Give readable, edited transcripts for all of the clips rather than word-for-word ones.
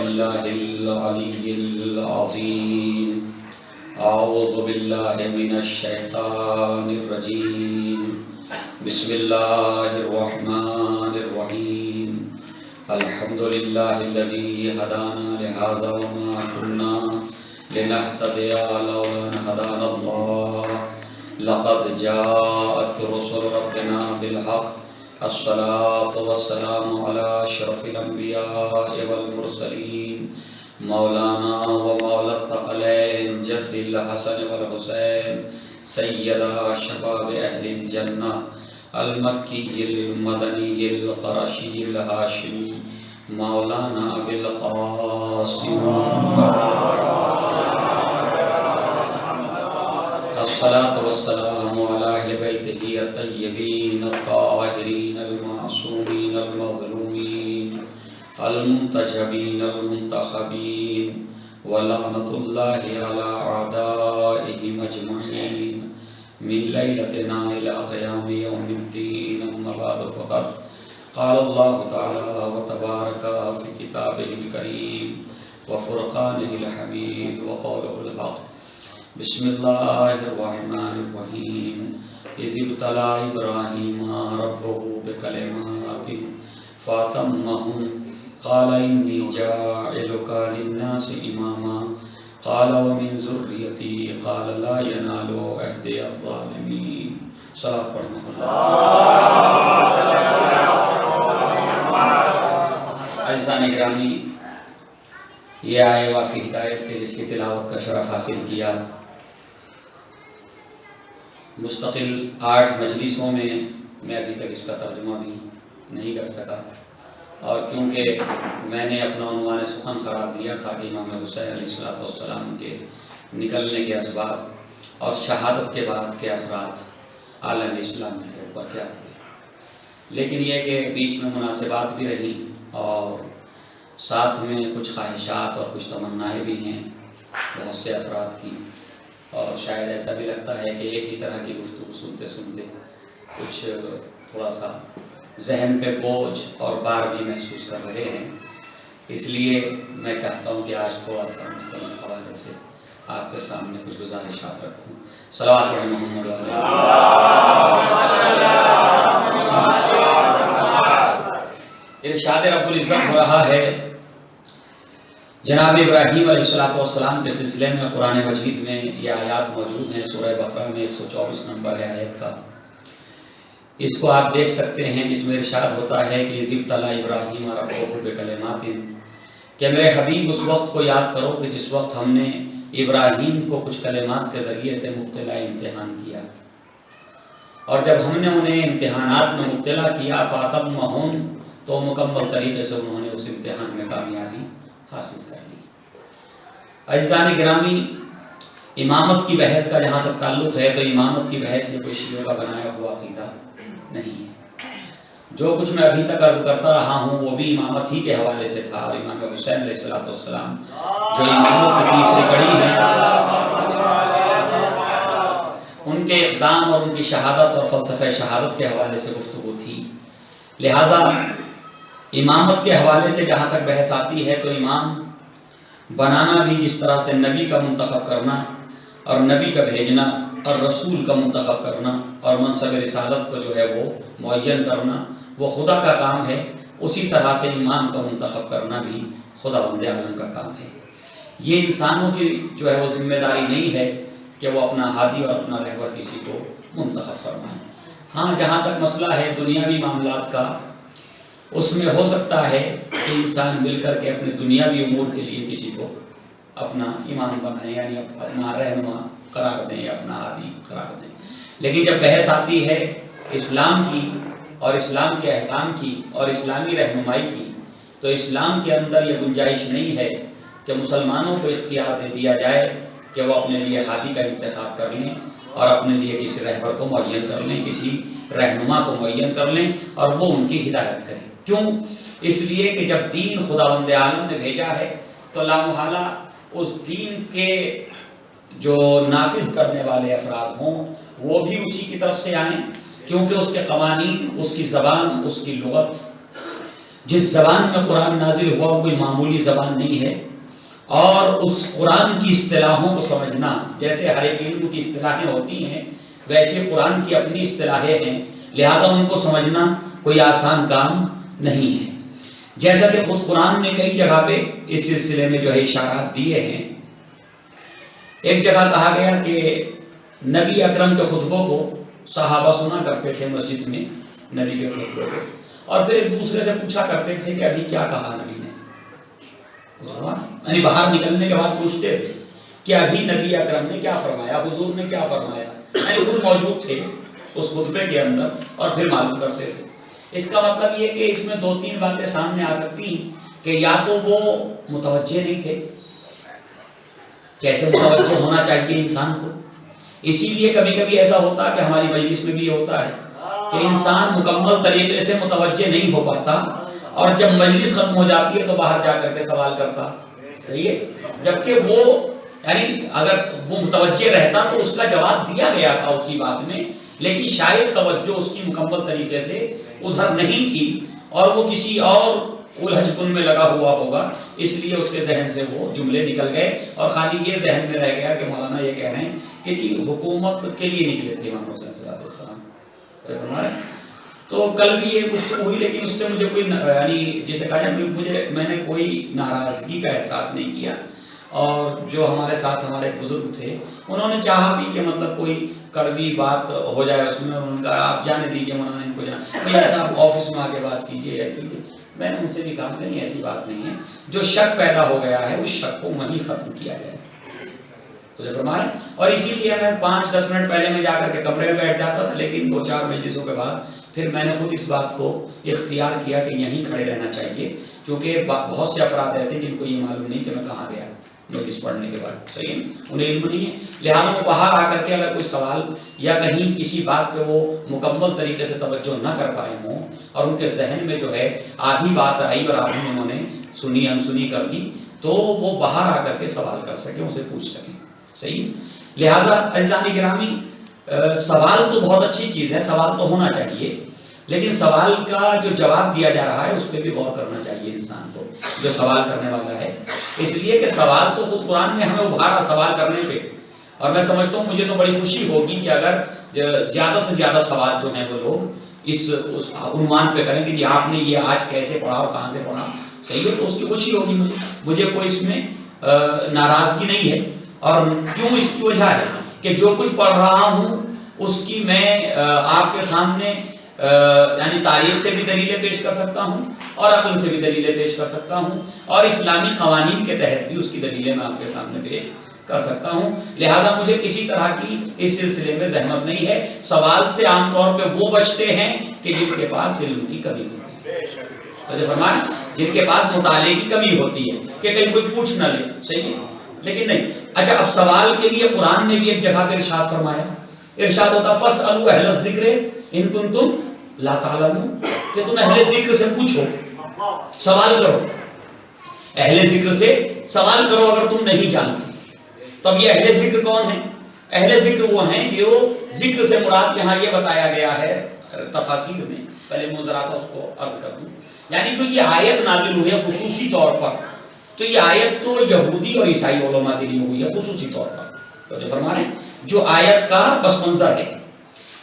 اللہ العلی العظیم اعوذ باللہ من الشیطان الرجیم بسم اللہ الرحمن الرحیم الحمدللہ الذی ہدانا لہذا وما كنا لنہتدی لولا ان ہدانا اللہ لقد جاءت رسل ربنا بالحق الصلاة والسلام على اشرف الانبیاء والمرسلین مولانا و مولا الثقلین جد الحسن والحسین سیدہ شباب اہل الجنہ المکی المدنی القرشی الہاشمی مولانا ابی القاسم الصلاة والسلام على اہل بیتہ الطیبین الطاہرین المعصومین المظلومین المنتجبین المنتخبین ولعنۃ اللہ علی اعدائہم اجمعین من لیلتنا الی قیام یوم الدین اما بعد فقد قال اللہ تعالی وتبارک فی کتابہ الکریم وفرقانہ الحمید وقولہ الحق بسم اللہ الرحمن الرحیم اذ ابتلی ابراہیم ربہ بکلمات فاتمہن قال انی جاعلک للناس اماما قال ومن ذریتی قال لا ینال عہد الظالمین صلاۃ پڑھنا عزیزان گرامی، یہ آئے وافی ہدایت کے جس کی تلاوت کا شرف حاصل کیا، مستقل 8 مجلسوں میں ابھی تک اس کا ترجمہ بھی نہیں کر سکا، اور کیونکہ میں نے اپنا عنوان سخن قرار دیا تھا کہ امام حسین علیہ السلام کے نکلنے کے اسباب اور شہادت کے بعد کے اثرات عالم اسلام کے اوپر کیا ہوئے، لیکن یہ کہ بیچ میں مناسبات بھی رہی اور ساتھ میں کچھ خواہشات اور کچھ تمنائیں بھی ہیں بہت سے افراد کی، اور شاید ایسا بھی لگتا ہے کہ ایک ہی طرح کی گفتگو سنتے سنتے کچھ تھوڑا سا ذہن پہ بوجھ اور بار بھی محسوس کر رہے ہیں، اس لیے میں چاہتا ہوں کہ آج تھوڑا سا مختلف حوالے سے آپ کے سامنے کچھ گزارشات رکھوں۔ صلوات علی محمد ارشاد رب العزت ہو رہا ہے جناب ابراہیم علیہ السلام کے سلسلے میں قرآن مجید میں یہ آیات موجود ہیں، سورہ بقرہ میں 124 نمبر ہے آیت کا، اس کو آپ دیکھ سکتے ہیں، جس میں ارشاد ہوتا ہے کہ اذ ابتلی ابراہیم ربہ بکلمات، کہ میرے حبیب اس وقت کو یاد کرو کہ جس وقت ہم نے ابراہیم کو کچھ کلمات کے ذریعے سے مبتلا امتحان کیا، اور جب ہم نے انہیں امتحانات میں مبتلا کیا فاتمہن، تو مکمل طریقے سے انہوں نے اس امتحان میں کامیابی حاصل کر لی۔ عزیزان گرامی، امامت کی بحث کا جہاں سے تعلق ہے تو امامت کی بحث یہ کوئی شیعوں کا بنایا ہوا عقیدہ نہیں ہے۔ جو کچھ میں ابھی تک عرض کرتا رہا ہوں وہ بھی امامت ہی کے حوالے سے تھا، اور امام حسین علیہ السلام جو امامت کی تیسری کڑی ہے، ان کے اقدام اور ان کی شہادت اور فلسفہ شہادت کے حوالے سے گفتگو تھی، لہٰذا امامت کے حوالے سے جہاں تک بحث آتی ہے تو امام بنانا بھی جس طرح سے نبی کا منتخب کرنا اور نبی کا بھیجنا اور رسول کا منتخب کرنا اور منصب رسالت کو جو ہے وہ معین کرنا وہ خدا کا کام ہے، اسی طرح سے امام کا منتخب کرنا بھی خداوند عالم کا کام ہے۔ یہ انسانوں کی جو ہے وہ ذمہ داری نہیں ہے کہ وہ اپنا ہادی اور اپنا رہبر کسی کو منتخب فرمائیں۔ ہاں، جہاں تک مسئلہ ہے دنیاوی معاملات کا، اس میں ہو سکتا ہے کہ انسان مل کر کے اپنے دنیاوی امور کے لیے کسی کو اپنا امام بنائے، یعنی اپنا رہنما قرار دیں یا اپنا ہادی قرار دیں، لیکن جب بحث آتی ہے اسلام کی اور اسلام کے احکام کی اور اسلامی رہنمائی کی، تو اسلام کے اندر یہ گنجائش نہیں ہے کہ مسلمانوں کو اختیار دے دیا جائے کہ وہ اپنے لیے ہادی کا انتخاب کر لیں اور اپنے لیے کسی رہبر کو معین کر لیں، کسی رہنما کو معین کر لیں اور وہ ان کی ہدایت کریں۔ کیوں؟ اس لیے کہ جب دین خداوند عالم نے بھیجا ہے تو لامحالہ اس دین کے جو نافذ کرنے والے افراد ہوں وہ بھی اسی کی طرف سے آئیں، کیونکہ اس کے قوانین، اس کی زبان، اس کی لغت جس زبان میں قرآن نازل ہوا وہ کوئی معمولی زبان نہیں ہے، اور اس قرآن کی اصطلاحوں کو سمجھنا، جیسے ہر ایک علم کی اصطلاحیں ہوتی ہیں ویسے قرآن کی اپنی اصطلاحیں ہیں، لہذا ان کو سمجھنا کوئی آسان کام نہیں ہے۔ جیسا کہ خود قرآن نے کئی جگہ پہ اس سلسلے میں جو ہے اشارات دیے ہیں۔ ایک جگہ کہا گیا کہ نبی اکرم کے خطبوں کو صحابہ سنا کرتے تھے مسجد میں، نبی کے خطبوں کو، اور پھر ایک دوسرے سے پوچھا کرتے تھے کہ ابھی کیا کہا نبی نے، یعنی باہر نکلنے کے بعد پوچھتے تھے کہ ابھی نبی اکرم نے کیا فرمایا، حضور نے کیا فرمایا، یعنی خود موجود تھے اس خطبے کے اندر اور پھر معلوم کرتے تھے۔ اس کا مطلب یہ کہ اس میں دو تین باتیں سامنے آ سکتی ہیں کہ یا تو وہ متوجہ نہیں تھے، کیسے متوجہ ہونا چاہیے انسان کو، اسی لیے کبھی کبھی ایسا ہوتا ہے کہ ہماری مجلس میں بھی ہوتا ہے کہ انسان مکمل طریقے سے متوجہ نہیں ہو پاتا، اور جب مجلس ختم ہو جاتی ہے تو باہر جا کر کے سوال کرتا، صحیح ہے، جبکہ وہ یعنی اگر وہ متوجہ رہتا تو اس کا جواب دیا گیا تھا اسی بات میں، لیکن شاید توجہ اس کی مکمل طریقے سے ادھر نہیں تھی اور وہ کسی اور الجھ کن میں لگا ہوا ہوگا، اس لیے اس کے ذہن سے وہ جملے نکل گئے اور خالی یہ ذہن میں رہ گیا کہ مولانا یہ کہہ رہے ہیں کہ جی حکومت کے لیے نکلے تھے امام حسین صلی اللہ علیہ وسلم۔ تو کل بھی یہ گفتگو ہوئی، لیکن اس سے مجھے کوئی یعنی جسے کہا جائے میں نے کوئی ناراضگی کا احساس نہیں کیا، اور جو ہمارے ساتھ ہمارے بزرگ تھے انہوں نے چاہا بھی کہ مطلب کوئی کڑوی بات ہو جائے اس میں، ان کا آپ جانے دیجیے مولانا ان کو جانا، ایسا آپ آفس میں آ کے بات کیجیے، میں نے ان سے بھی کہا نہیں ایسی بات نہیں ہے، جو شک پیدا ہو گیا ہے اس شک کو وہیں ختم کیا جائے، تو جو فرمایا، اور اسی لیے میں 5-10 منٹ پہلے میں جا کر کے کمرے میں بیٹھ جاتا تھا، لیکن 2-4 مجلسوں کے بعد پھر میں نے خود اس بات کو اختیار کیا کہ یہیں کھڑے رہنا چاہیے، کیونکہ بہت سے افراد ایسے جن کو یہ معلوم نہیں کہ میں کہاں گیا نوٹس پڑھنے کے بعد، صحیح ہے، انہیں علم نہیں ہے، لہٰذا وہ باہر آ کر کے اگر کوئی سوال یا کہیں کسی بات پہ وہ مکمل طریقے سے توجہ نہ کر پائے ہوں اور ان کے ذہن میں جو ہے آدھی بات آئی اور آدھی انہوں نے سنی انسنی کر دی، تو وہ باہر آ کر کے سوال کر سکیں، اسے پوچھ سکیں، صحیح۔ لہٰذا عزیزان گرامی، سوال تو بہت اچھی چیز ہے، سوال تو ہونا چاہیے، لیکن سوال کا جو جواب دیا جا رہا ہے اس پہ بھی غور کرنا چاہیے انسان کو، جو سوال کرنے والا ہے، اس لیے کہ سوال تو خود قرآن نے ہمیں ابھارا سوال کرنے پہ، اور میں سمجھتا ہوں مجھے تو بڑی خوشی ہوگی کہ اگر زیادہ سے زیادہ سوال جو ہیں وہ لوگ اس عنوان پہ کریں کہ جی آپ نے یہ آج کیسے پڑھا اور کہاں سے پڑھا، صحیح ہے، تو اس کی خوشی ہوگی مجھے کوئی اس میں ناراضگی نہیں ہے، اور کیوں اس کی وجہ ہے کہ جو کچھ پڑھ رہا ہوں اس کی میں آپ کے سامنے یعنی تاریخ سے بھی دلیلیں پیش کر سکتا ہوں اور عقل سے بھی دلیلیں پیش کر سکتا ہوں، اور اسلامی قوانین کے تحت بھی اس کی دلیلیں میں آپ کے سامنے پیش کر سکتا ہوں، لہذا مجھے کسی طرح کی اس سلسلے میں زحمت نہیں ہے۔ سوال سے عام طور پہ وہ بچتے ہیں کہ جن کے پاس علم کی کمی ہوتی ہے، تو فرمایا جن کے پاس مطالعے کی کمی ہوتی ہے کہ کہیں کوئی پوچھ نہ لے، صحیح ہے، لیکن نہیں۔ اچھا، اب سوال کے لیے قرآن نے بھی ایک جگہ پہ ارشاد فرمایا، ارشاد ہوتا فَاسْأَلُوا أَهْلَ الذِّكْرِ إِن كُنتُمْ لا تعلمون، کہ تم اہل ذکر سے پوچھو، سوال کرو، اہل ذکر سے سوال کرو اگر تم نہیں جانتے۔ تو اب یہ اہل ذکر کون ہیں؟ اہل ذکر وہ ہیں جو ذکر سے مراد یہاں یہ بتایا گیا ہے تفاسیر میں، پہلے میں ذرا سا اس کو عرض کر دوں، یعنی جو یہ آیت نازل ہوئی ہے خصوصی طور پر، تو یہ آیت تو یہودی اور عیسائی علماء کے لیے ہوئی ہے خصوصی طور پر، تو جو فرما رہے ہیں جو آیت کا پس منظر ہے،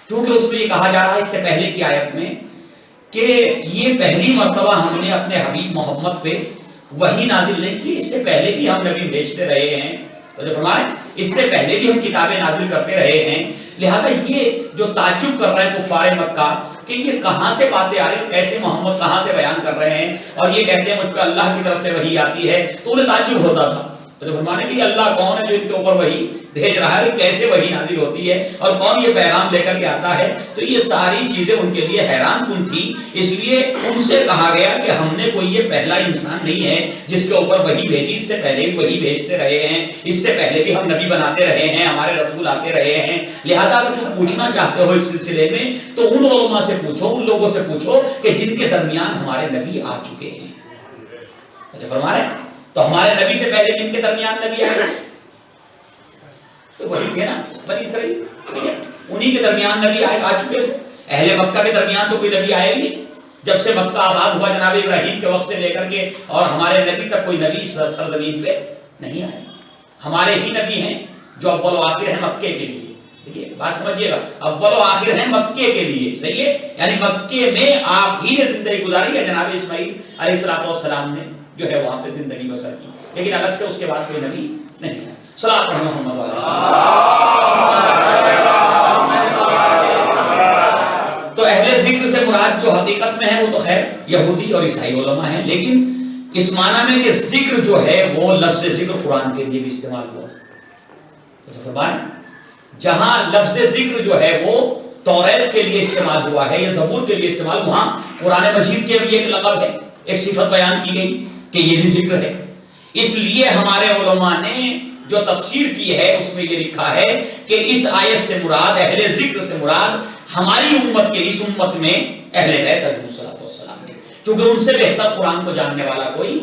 کیونکہ اس میں یہ کہا جا رہا ہے اس سے پہلے کی آیت میں کہ یہ پہلی مرتبہ ہم نے اپنے حبیب محمد پہ وحی نازل نہیں کی، اس سے پہلے بھی ہم نبی بھیجتے رہے ہیں، تو جو فرمائے اس سے پہلے بھی ہم کتابیں نازل کرتے رہے ہیں، لہذا یہ جو تعجب کر رہے ہیں کفار مکہ کہ یہ کہاں سے باتیں آ رہی ہیں، کیسے محمد کہاں سے بیان کر رہے ہیں، اور یہ کہتے ہیں مجھ پہ اللہ کی طرف سے وحی آتی ہے، تو انہیں تعجب ہوتا تھا، تو فرمانے کہ اللہ کون ہے جو ان کے اوپر وحی بھیج رہا ہے، کیسے وحی نازل ہوتی ہے اور کون یہ پیغام لے کر کے آتا ہے، تو یہ ساری چیزیں ان کے لیے حیران کن تھی، اس لیے ان سے کہا گیا کہ ہم نے کوئی یہ پہلا انسان نہیں ہے جس کے اوپر وحی بھیجی، اس سے پہلے بھی وحی بھیجتے رہے ہیں، اس سے پہلے بھی ہم نبی بناتے رہے ہیں، ہمارے رسول آتے رہے ہیں، لہذا اگر تم پوچھنا چاہتے ہو اس سلسلے میں تو ان علماء سے پوچھو، ان لوگوں سے پوچھو کہ جن کے درمیان ہمارے نبی آ چکے ہیں، فرما رہے ہیں تو ہمارے نبی سے پہلے جن کے درمیان نبی آئے تو وہی تھے نا بنی اسرائیل، ٹھیک ہے، انہی کے درمیان نبی آ چکے تھے، اہل مکہ کے درمیان تو کوئی نبی آئے ہی نہیں، جب سے مکہ آباد ہوا جناب ابراہیم کے وقت سے لے کر کے اور ہمارے نبی تک کوئی نبی سرزمین پہ نہیں آئے. ہمارے ہی نبی ہیں جو اول و آخر ہیں مکے کے لیے. دیکھیے بات سمجھیے گا, اول و آخر ہیں مکے کے لیے, صحیح ہے, یعنی مکے میں آپ ہی نے زندگی گزاری ہے. جناب اسماعیل علیہ السلام نے جو ہے وہاں پہ زندگی بسر کی, لیکن الگ سے اس کے بعد کوئی نبی نہیں ہے. صلوات محمد تو اہل ذکر سے مراد جو حقیقت میں ہے وہ تو خیر یہودی اور عیسائی علماء ہیں, لیکن اس معنی میں کہ ذکر جو ہے وہ لفظ ذکر قرآن کے لیے بھی استعمال ہوا. تو فرمائیں جہاں لفظ ذکر جو ہے وہ توریت کے لیے استعمال ہوا ہے یا زبور کے لیے استعمال, وہاں قرآن مجید کے بھی ایک لقب ہے, ایک صفت بیان کی گئی کہ یہ بھی ذکر ہے. اس لیے ہمارے علماء نے جو تفسیر کی ہے اس میں یہ لکھا ہے کہ اس آیت سے مراد, اہل ذکر سے مراد ہماری امت کے, اس امت میں اہل بیت علیہ السلام نے, کیونکہ ان سے بہتر قرآن کو جاننے والا کوئی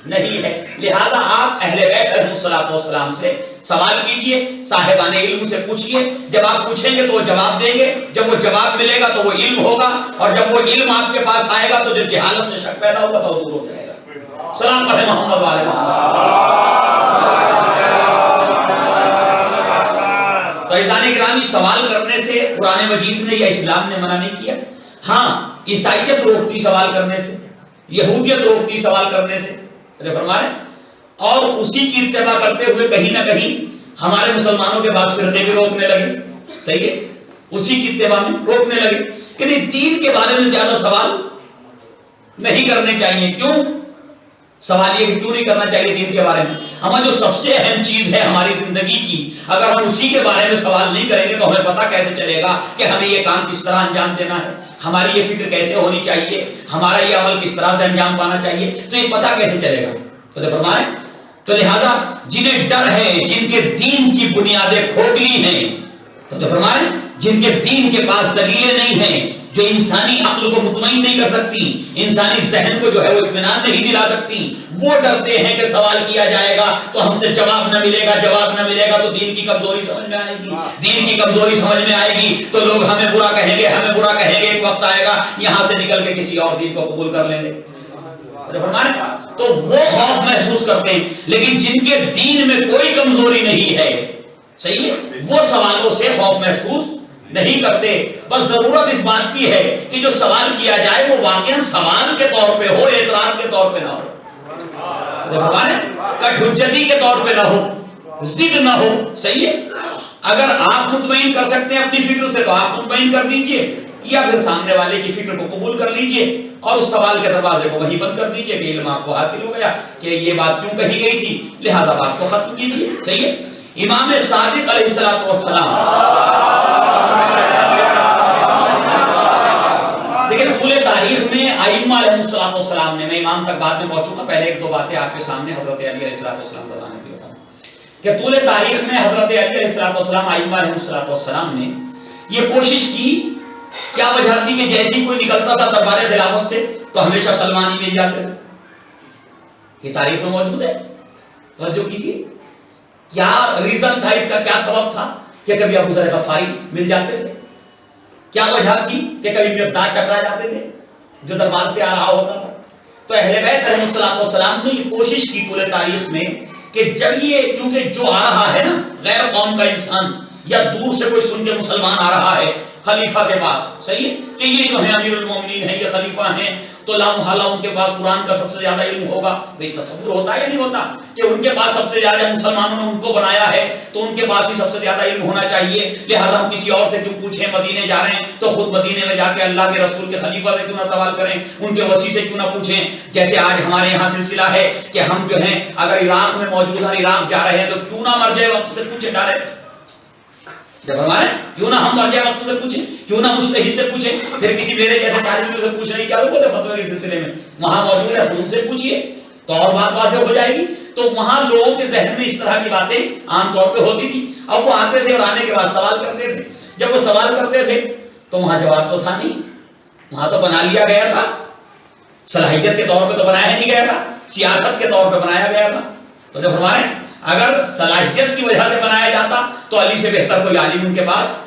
نہیں ہے. لہذا آپ اہل بیت علیہ السلام سے سوال کیجئے, صاحبان علم سے پوچھئے. جب آپ پوچھیں گے تو وہ جواب دیں گے, جب وہ جواب ملے گا تو وہ علم ہوگا, اور جب وہ علم آپ کے پاس آئے گا تو جو جہالت سے شک پیدا ہوگا تو وہ دور ہو جائے گا. سلام پڑھے محمد والے محمد. تو عزیزان گرامی, سوال کرنے سے قرآن مجید نے یا اسلام نے منع نہیں کیا. ہاں عیسائیت روکتی سوال کرنے سے, یہودیت روکتی سوال کرنے سے, فرما رہے, اور اسی کی اتباع کرتے ہوئے کہیں نہ کہیں ہمارے مسلمانوں کے بعد فرقے بھی روکنے لگے, صحیح ہے, اسی کی اتباع میں روکنے لگے کہ نہیں دین کے بارے میں زیادہ سوال نہیں کرنے چاہیے. کیوں سوال یہ کہ کیوں نہیں کرنا چاہیے دین کے بارے میں؟ ہمیں جو سب سے اہم چیز ہے ہماری زندگی کی, اگر ہم اسی کے بارے میں سوال نہیں کریں گے تو ہمیں پتہ کیسے چلے گا کہ ہمیں یہ کام کس طرح انجام دینا ہے, ہماری یہ فکر کیسے ہونی چاہیے, ہمارا یہ عمل کس طرح سے انجام پانا چاہیے, تو یہ پتہ کیسے چلے گا؟ تو فرمائیں تو لہذا جنہیں ڈر ہے, جن کے دین کی بنیادیں کھوکھلی ہیں, تو فرمائیں جن کے دین کے پاس دلیلیں نہیں ہیں, جو انسانی عقل کو مطمئن نہیں کر سکتی, انسانی ذہن کو جو ہے وہ اطمینان نہیں دلا سکتی, وہ ڈرتے ہیں کہ سوال کیا جائے گا تو ہم سے جواب نہ ملے گا, جواب نہ ملے گا تو دین کی کمزوری سمجھ میں آئے گی, دین کی کمزوری سمجھ میں آئے گی تو لوگ ہمیں برا کہیں گے, ہمیں برا کہیں گے, ایک وقت آئے گا یہاں سے نکل کے کسی اور دین کو قبول کر لیں گے. تو وہ خوف محسوس کرتے ہیں, لیکن جن کے دین میں کوئی کمزوری نہیں ہے, صحیح ہے, وہ سوالوں سے خوف محسوس نہیں کرتے. بس ضرورت اس بات کی ہے کہ جو سوال کیا جائے وہ واقعا سوال کے طور پہ ہو, اعتراض کے طور پہ نہ ہو, حجتی کے طور پہ نہ ہو, ضد نہ ہو, صحیح ہے. اگر آپ مطمئن کر سکتے ہیں اپنی فکر سے تو آپ مطمئن کر دیجئے, یا پھر سامنے والے کی فکر کو قبول کر لیجئے اور اس سوال کے دروازے کو وہیں بند کر دیجئے کہ علم آپ کو حاصل ہو گیا کہ یہ بات کیوں کہی گئی تھی, لہذا بات کو ختم کیجئے. صحیح ہے. امام صادق علیہ السلام لیکن پورے تاریخ میں ائمہ علیہ السلام نے, میں امام تک بعد میں پہنچوں گا, پہلے ایک دو باتیں آپ کے سامنے حضرت علی علیہ السلام بتانے کی بتاؤں کہ طول تاریخ میں حضرت علی علیہ السلام, ائمہ علیہ السلام نے یہ کوشش کی. کیا وجہ تھی کہ جیسی کوئی نکلتا تھا دربار خلافت سے تو ہمیشہ سلمان ہی مل جاتے تھے؟ یہ تاریخ میں موجود ہے, توجہ کیجیے. کیا ریزن تھا اس کا, کیا سبب تھا کہ کبھی ابو ذر غفاری مل جاتے تھے؟ کیا وجہ تھی کہ کبھی مقداد ٹکرا جاتے تھے جو دربار سے آ رہا ہوتا تھا؟ تو اہل بیت علیہ السلام نے یہ کوشش کی پورے تاریخ میں کہ جب یہ, کیونکہ جو آ رہا ہے نا غیر قوم کا انسان یا دور سے کوئی سن کے مسلمان آ رہا ہے خلیفہ کے پاس, صحیح ہے, کہ یہ جو ہے امیر المومنین ہیں, یہ خلیفہ ہیں, تو لا محالہ ان کے پاس قرآن کا سب سے زیادہ علم ہوگا. بھئی تصور ہوتا ہے یا نہیں ہوتا کہ ان کے پاس سب سے زیادہ, مسلمانوں نے ان کو بنایا ہے تو ان کے پاس ہی سب سے زیادہ علم ہونا چاہیے, لہذا ہم کسی اور سے کیوں پوچھیں, مدینے جا رہے ہیں تو خود مدینے میں جا کے اللہ کے رسول کے خلیفہ سے کیوں نہ سوال کریں, ان کے وسیع سے کیوں نہ پوچھیں. جیسے آج ہمارے یہاں سلسلہ ہے کہ ہم جو ہیں اگر عراق میں موجود ہیں, عراق جا رہے ہیں تو کیوں نہ مرجع وقت سے پوچھیں ڈائریکٹ, جب ہمارے کیوں نہ ہم مرجع وقت سے پوچھیں, کیوں نہ مجتہد سے پوچھیں, پھر کسی میرے جیسے طالب سے پوچھنے کی کیا ضرورت ہے فتوی کے سلسلے میں, وہاں موجود ہے ان سے پوچھیے تو اور بات واضح ہو جائے گی. تو وہاں لوگوں کے ذہن میں اس طرح کی باتیں عام طور پہ ہوتی تھی. اب وہ آتے تھے اور آنے کے بعد سوال کرتے تھے. جب وہ سوال کرتے تھے تو وہاں جواب تو تھا نہیں, وہاں تو بنا لیا گیا تھا, صلاحیت کے طور پہ تو بنایا نہیں گیا تھا, سیاست کے طور پہ بنایا گیا تھا. تو جب ہمارے اگر صلاحیت کی وجہ سے بنایا جاتا تو علی سے بہتر کوئی عالم ان کے پاس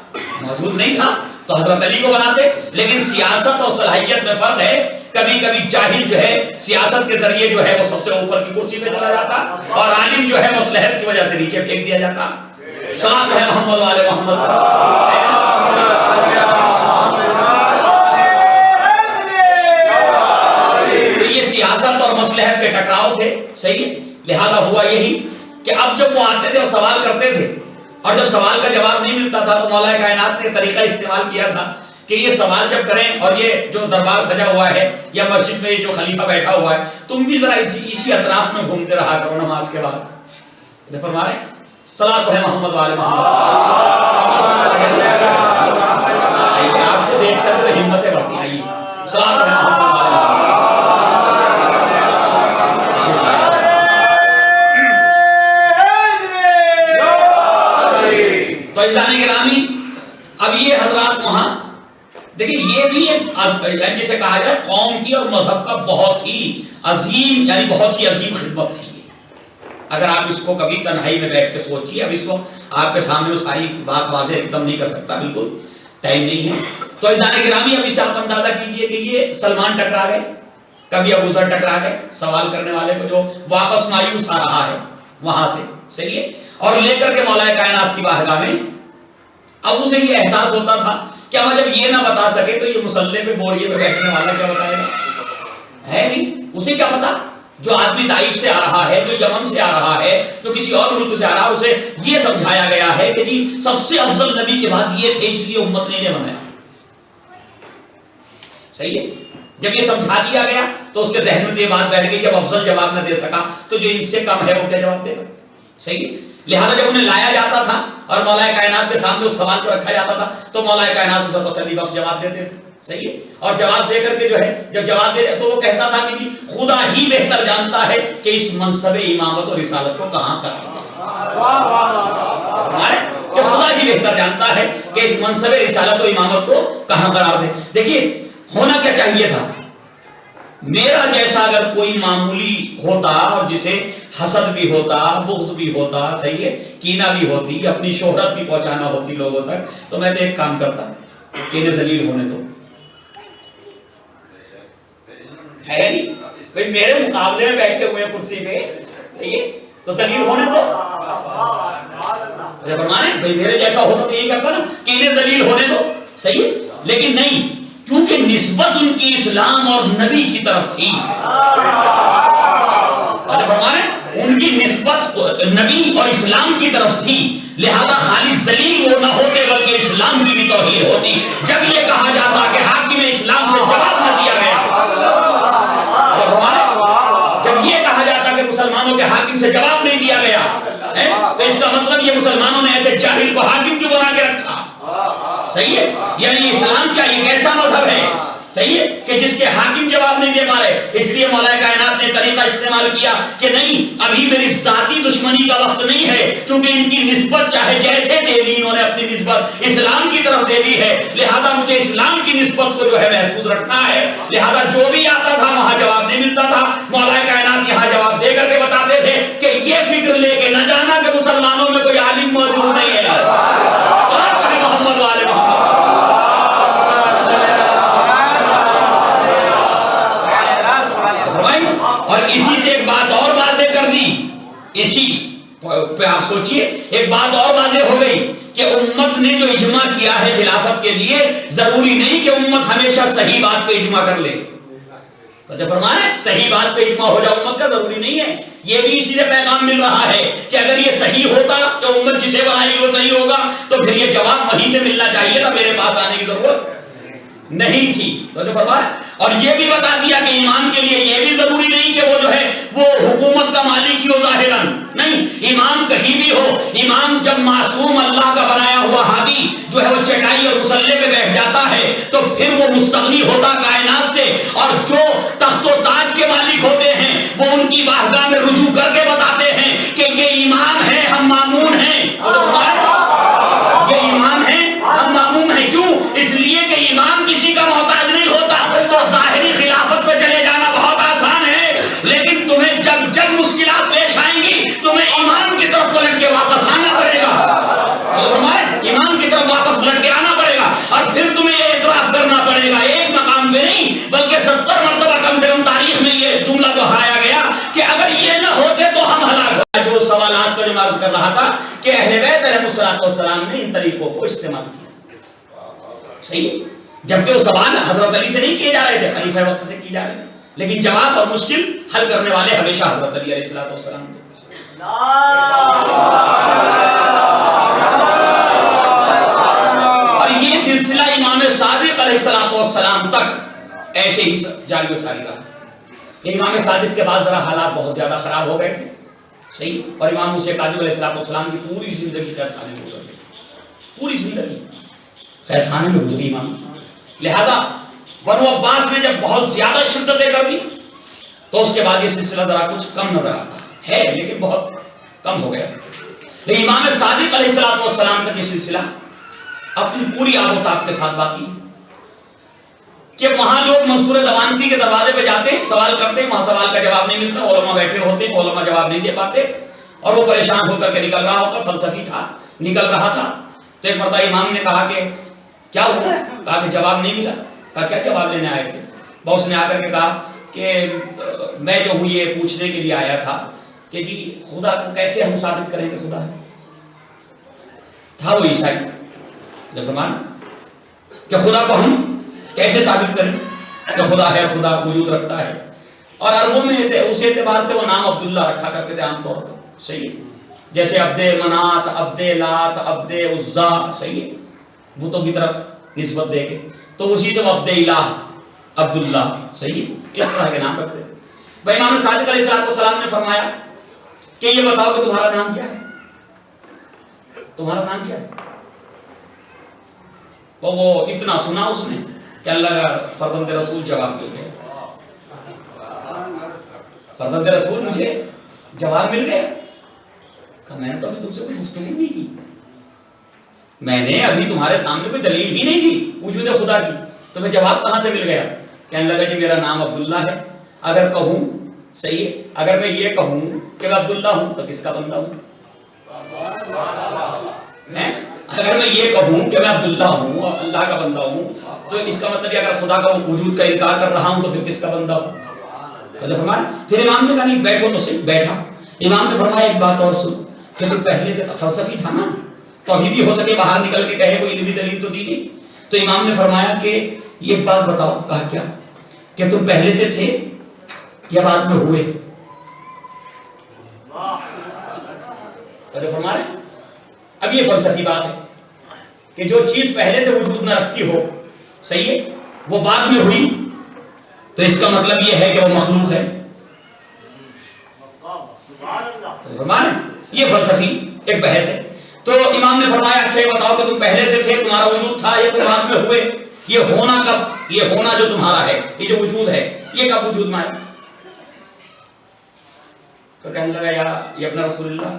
موجود نہیں تھا, تو حضرت علی کو بناتے. لیکن سیاست اور صلاحیت میں فرق ہے. کبھی کبھی جاہل جو ہے سیاست کے ذریعے جو ہے وہ سب سے اوپر کی کرسی پہ چلا جاتا, اور عالم جو ہے مصلحت کی وجہ سے نیچے پھینک دیا جاتا. صلاۃ ہے محمد والے محمد. تو یہ سیاست اور مصلحت کے ٹکراؤ تھے. صحیح ہے. لہذا ہوا یہی کہ اب جب وہ آتے تھے اور سوال کرتے تھے, اور جب سوال کا جواب نہیں ملتا تھا تو مولا کائنات نے طریقہ استعمال کیا تھا کہ یہ سوال جب کریں, اور یہ جو دربار سجا ہوا ہے یا مسجد میں جو خلیفہ بیٹھا ہوا ہے, تم بھی ذرا اسی اطراف میں گھومتے رہا کرو نماز کے بعد. فرما رہے صلاۃ ہے محمد والے محمد. آپ کو دیکھ کر تو ہمتیں بڑھتی. آئیے صلاۃ ہے محمد والے محمد. تو عزیزان گرامی, اب یہ حضرات وہاں دیکھیں, یہ بھی ایک جسے کہا جائے قوم کی اور مذہب کا بہت ہی عظیم, یعنی بہت ہی عظیم خدمت تھی. اگر آپ اس کو کبھی تنہائی میں بیٹھ کے سوچیے, اب اس وقت آپ کے سامنے وہ ساری بات واضح ایک دم نہیں کر سکتا, بالکل ٹائم نہیں ہے. تو عزیزان گرامی, اب اسے آپ اندازہ کیجئے کہ یہ سلمان ٹکرا گئے, کبھی ابو ذر ٹکرا گئے سوال کرنے والے کو جو واپس مایوس آ رہا ہے وہاں سے. صحیح ہے. اور لے کر کے مولا کائنات کی بارگاہ میں اب اسے یہ احساس ہوتا تھا کہ اب جب یہ نہ بتا سکے تو یہ مسلح پہ بوریے پہ بیٹھنے والا کیا بتائے گا؟ ہے نہیں. اسے کیا پتا, جو آدمی طائف سے آ رہا ہے, جو یمن سے آ رہا ہے, جو کسی اور ملک سے آ رہا ہے, اسے یہ سمجھایا گیا ہے کہ جی سب سے افضل نبی کے بعد یہ تھے, اس لیے امت نے انہیں بنایا. صحیح ہے. جب یہ سمجھا دیا گیا تو اس کے ذہن میں یہ بات بیٹھ گئی, جب افضل جواب نہ دے سکا تو جو ان سے کم ہے وہ کیا جواب دے گا. صحیح ہے. لہذا جب انہیں لایا جاتا تھا اور مولا کائنات کے سامنے اس سوال کو رکھا جاتا تھا تو مولا کائنات اسے تسلی بخش جواب دیتے تھے. صحیح ہے. اور جواب دے کر کے جو ہے جب جواب دے تو وہ کہتا تھا کہ خدا ہی بہتر جانتا ہے کہ اس منصب امامت اور رسالت کو کہاں قرار دے. کہ خدا ہی بہتر جانتا ہے کہ اس منصب رسالت و امامت کو کہاں قرار دے. دیکھیے ہونا کیا چاہیے تھا, میرا جیسا اگر کوئی معمولی ہوتا اور جسے حسد بھی ہوتا, بغض بھی ہوتا, صحیح ہے, کینہ بھی ہوتی, اپنی شہرت بھی پہنچانا ہوتی لوگوں تک, تو میں تو ایک کام کرتا کہ انہیں ذلیل ہونے دو. ہے نہیں بھئی, میرے مقابلے میں بیٹھے ہوئے ہیں کرسی پہ, صحیح ہے, تو ذلیل ہونے دو. فرمانے بھئی میرے جیسا ہوتا تو یہی کرتا نا کہ انہیں ذلیل ہونے دو. صحیح ہے. لیکن نہیں, کیونکہ نسبت ان کی اسلام اور نبی کی طرف تھی. فرمانے ان کی نسبت نبی اور اسلام کی طرف تھی, لہذا خالی ذلیل وہ نہ ہوتے بلکہ اسلام کی بھی توہین ہوتی. جب یہ کہا جاتا کہ حاکم اسلام سے جواب نہ دیا گیا, جب یہ کہا جاتا کہ مسلمانوں کے حاکم سے جواب نہیں دیا گیا, تو اس کا مطلب یہ مسلمانوں نے ایسے جاہل کو حاکم کیوں بنا کے رکھا. صحیح ہے. یعنی اسلام کیا یہ کیسا مذہب ہے, صحیح ہے, کہ جس کے حاکم جواب نہیں دے پا رہے. اس لیے مولا کائنات نے طریقہ استعمال کیا کہ نہیں, ابھی میری ذاتی دشمنی کا وقت نہیں ہے, کیونکہ ان کی نسبت چاہے جیسے دے دی, انہوں نے اپنی نسبت اسلام کی طرف دے دی ہے, لہذا مجھے اسلام کی نسبت کو جو ہے محفوظ رکھنا ہے. لہذا جو بھی آتا تھا وہاں جواب نہیں ملتا تھا, مولا کائنات یہاں جواب دے کر کے بتاتے تھے کہ یہ فکر لے کے نہ جانا کہ مسلمانوں میں کوئی عالم موجود نہیں ہے. محمد والے محمد. اور اسی سے ایک بات اور واضح کر دی, اسی پہ آپ سوچئے ایک بات اور واضح ہو گئی کہ امت نے جو اجماع کیا ہے خلافت کے لیے, ضروری نہیں کہ امت ہمیشہ صحیح بات پہ اجماع کر لے. تو جب فرمانے صحیح بات پہ اجماع ہو جائے امت کا, ضروری نہیں ہے. یہ بھی اسی سے پیغام مل رہا ہے کہ اگر یہ صحیح ہوتا تو امت جسے بنائی وہ صحیح ہوگا, تو پھر یہ جواب وہیں سے ملنا چاہیے تھا, میرے پاس آنے کی ضرورت نہیں تھی. تو جو فرمایا, اور یہ بھی بتا دیا کہ ایمان کے لیے یہ بھی ضروری نہیں کہ وہ جو ہے وہ حکومت کا مالک ہی ہو ظاہراً, نہیں, ایمان کہیں بھی ہو. ایمان جب معصوم اللہ کا بنایا ہوا ہادی جو ہے وہ چٹائی اور مسلح پہ بیٹھ جاتا ہے تو پھر وہ مستغنی ہوتا کائنات سے, اور جو تخت و تاج کے مالک ہوتے ہیں وہ ان کی بارگاہ میں رجوع کر کے بتاتے ہیں کہ یہ ایمان ہے, ہم مامون ہیں. یہ ایمان ہے, ہم مامون ہیں. کیوں؟ اس لیے کہ ایمان کسی کا محتاج نہیں ہوتا. تو ظاہری خلافت پہ چلے جانا بہت آسان ہے, لیکن تمہیں جب مشکلات پیش آئیں گی تمہیں ایمان کی طرف پلٹ کے واپس آنا پڑے گا. ایمان کی طرف واپس پلٹ کے آنا پڑے گا, اور پھر تمہیں وضاحت کر رہا تھا کہ اہل بیت علیہ السلام نے ان طریقوں کو استعمال کیا. صحیح ہے. جبکہ وہ سوال حضرت علی سے نہیں کیے جا رہے تھے, خلیفہ وقت سے کیے جا رہے تھے, لیکن جواب اور مشکل حل کرنے والے ہمیشہ حضرت علی علیہ السلام تھے. اور یہ سلسلہ امام صادق علیہ السلام تک ایسے ہی جاری و ساری رہا. امام صادق کے بعد ذرا حالات بہت زیادہ خراب ہو گئے تھے. صحیح. اور امام موسیٰ کاظم علیہ السلام کی پوری زندگی قید خانے میں گزری, پوری زندگی قید خانے میں گزری امام. لہذا بنو عباس نے جب بہت زیادہ شدتیں کر دی تو اس کے بعد یہ سلسلہ ذرا کچھ کم نظر آتا ہے, لیکن بہت کم ہو گیا. لیکن امام صادق علیہ السلام کا یہ سلسلہ اپنی پوری آب و تاب کے ساتھ باقی ہے کہ وہاں لوگ منصور دوانتی کے دروازے پہ جاتے ہیں, سوال کرتے ہیں, وہاں سوال کا جواب نہیں ملتا, علماء بیٹھے ہوتے ہیں, علماء جواب نہیں دے پاتے, اور وہ پریشان ہو کر کے نکل رہا ہوتا, فلسفی تھا, نکل رہا تھا. تو ایک مرتبہ امام نے کہا کہ کیا ہوا؟ کہا کہ جواب نہیں ملا. کہا کیا جواب لینے آئے تھے؟ باس نے آ کر کے کہا کہ میں جو ہوں یہ پوچھنے کے لیے آیا تھا کہ جی خدا کو کیسے ہم ثابت کریں کہ خدا ہے. تھا وہ عیسائی, جب فرمانا کہ خدا کو ہم کیسے ثابت کریں کہ خدا ہے, خدا وجود رکھتا ہے. اور عربوں میں اس اعتبار سے وہ نام عبداللہ رکھا کرتے تھے عام طور پر. صحیح ہے. جیسے عبد منات, عبد لات, عبد عزا, صحیح ہے, بتوں کی طرف نسبت دے کے, تو اسی سے عبد الہ, عبداللہ, صحیح ہے, اس طرح کے نام رکھتے تھے. بھائی امام صادق علیہ السلام نے فرمایا کہ یہ بتاؤ کہ تمہارا نام کیا ہے, تمہارا نام کیا ہے. وہ اتنا سنا اس نے کہ اللہ کا فرزند رسول جواب مل گیا, فرزند رسول مجھے جواب مل گیا. کہا میں نے تو ابھی تم سے کوئی گفتگو نہیں کی, میں نے ابھی تمہارے سامنے کوئی دلیل ہی نہیں دی وجود خدا کی, تمہیں جواب کہاں سے مل گیا؟ کہنے لگا جی میرا نام عبداللہ ہے, اگر کہوں, صحیح ہے, اگر میں یہ کہوں کہ میں عبداللہ ہوں تو کس کا بندہ ہوں؟ اگر میں یہ کہوں کہ میں عبداللہ ہوں اور اللہ کا بندہ ہوں تو اس کا مطلب اگر خدا کا وجود کا انکار کر رہا ہوں تو پھر کس کا بندہ ہوں؟ پھر امام نے کہا نہیں بیٹھو, تو صحیح بیٹھا. امام نے فرمایا ایک بات اور سن, کہ تو پہلے سے فلسفی تھا نا, تو ابھی بھی ہو سکے باہر نکل کے کہے کوئی علمی دلیل تو دی نہیں. تو امام نے فرمایا کہ یہ بات بتاؤ. کہا کیا؟ کہ تم پہلے سے تھے یا بعد میں ہوئے؟ فرمایا اب یہ فلسفی بات ہے کہ جو چیز پہلے سے وجود نہ رکھتی ہو, صحیح ہے, وہ بعد میں ہوئی تو اس کا مطلب یہ ہے کہ وہ مخلوق ہے. یہ فلسفی ایک بحث ہے. تو امام نے فرمایا اچھا یہ بتاؤ کہ تم پہلے سے تھے, تمہارا وجود تھا, یا تم بعد میں ہوئے؟ یہ ہونا کب, یہ ہونا جو تمہارا ہے, یہ جو وجود ہے, یہ کب وجود میں آیا؟ تو کہنے لگا یا ابن رسول اللہ,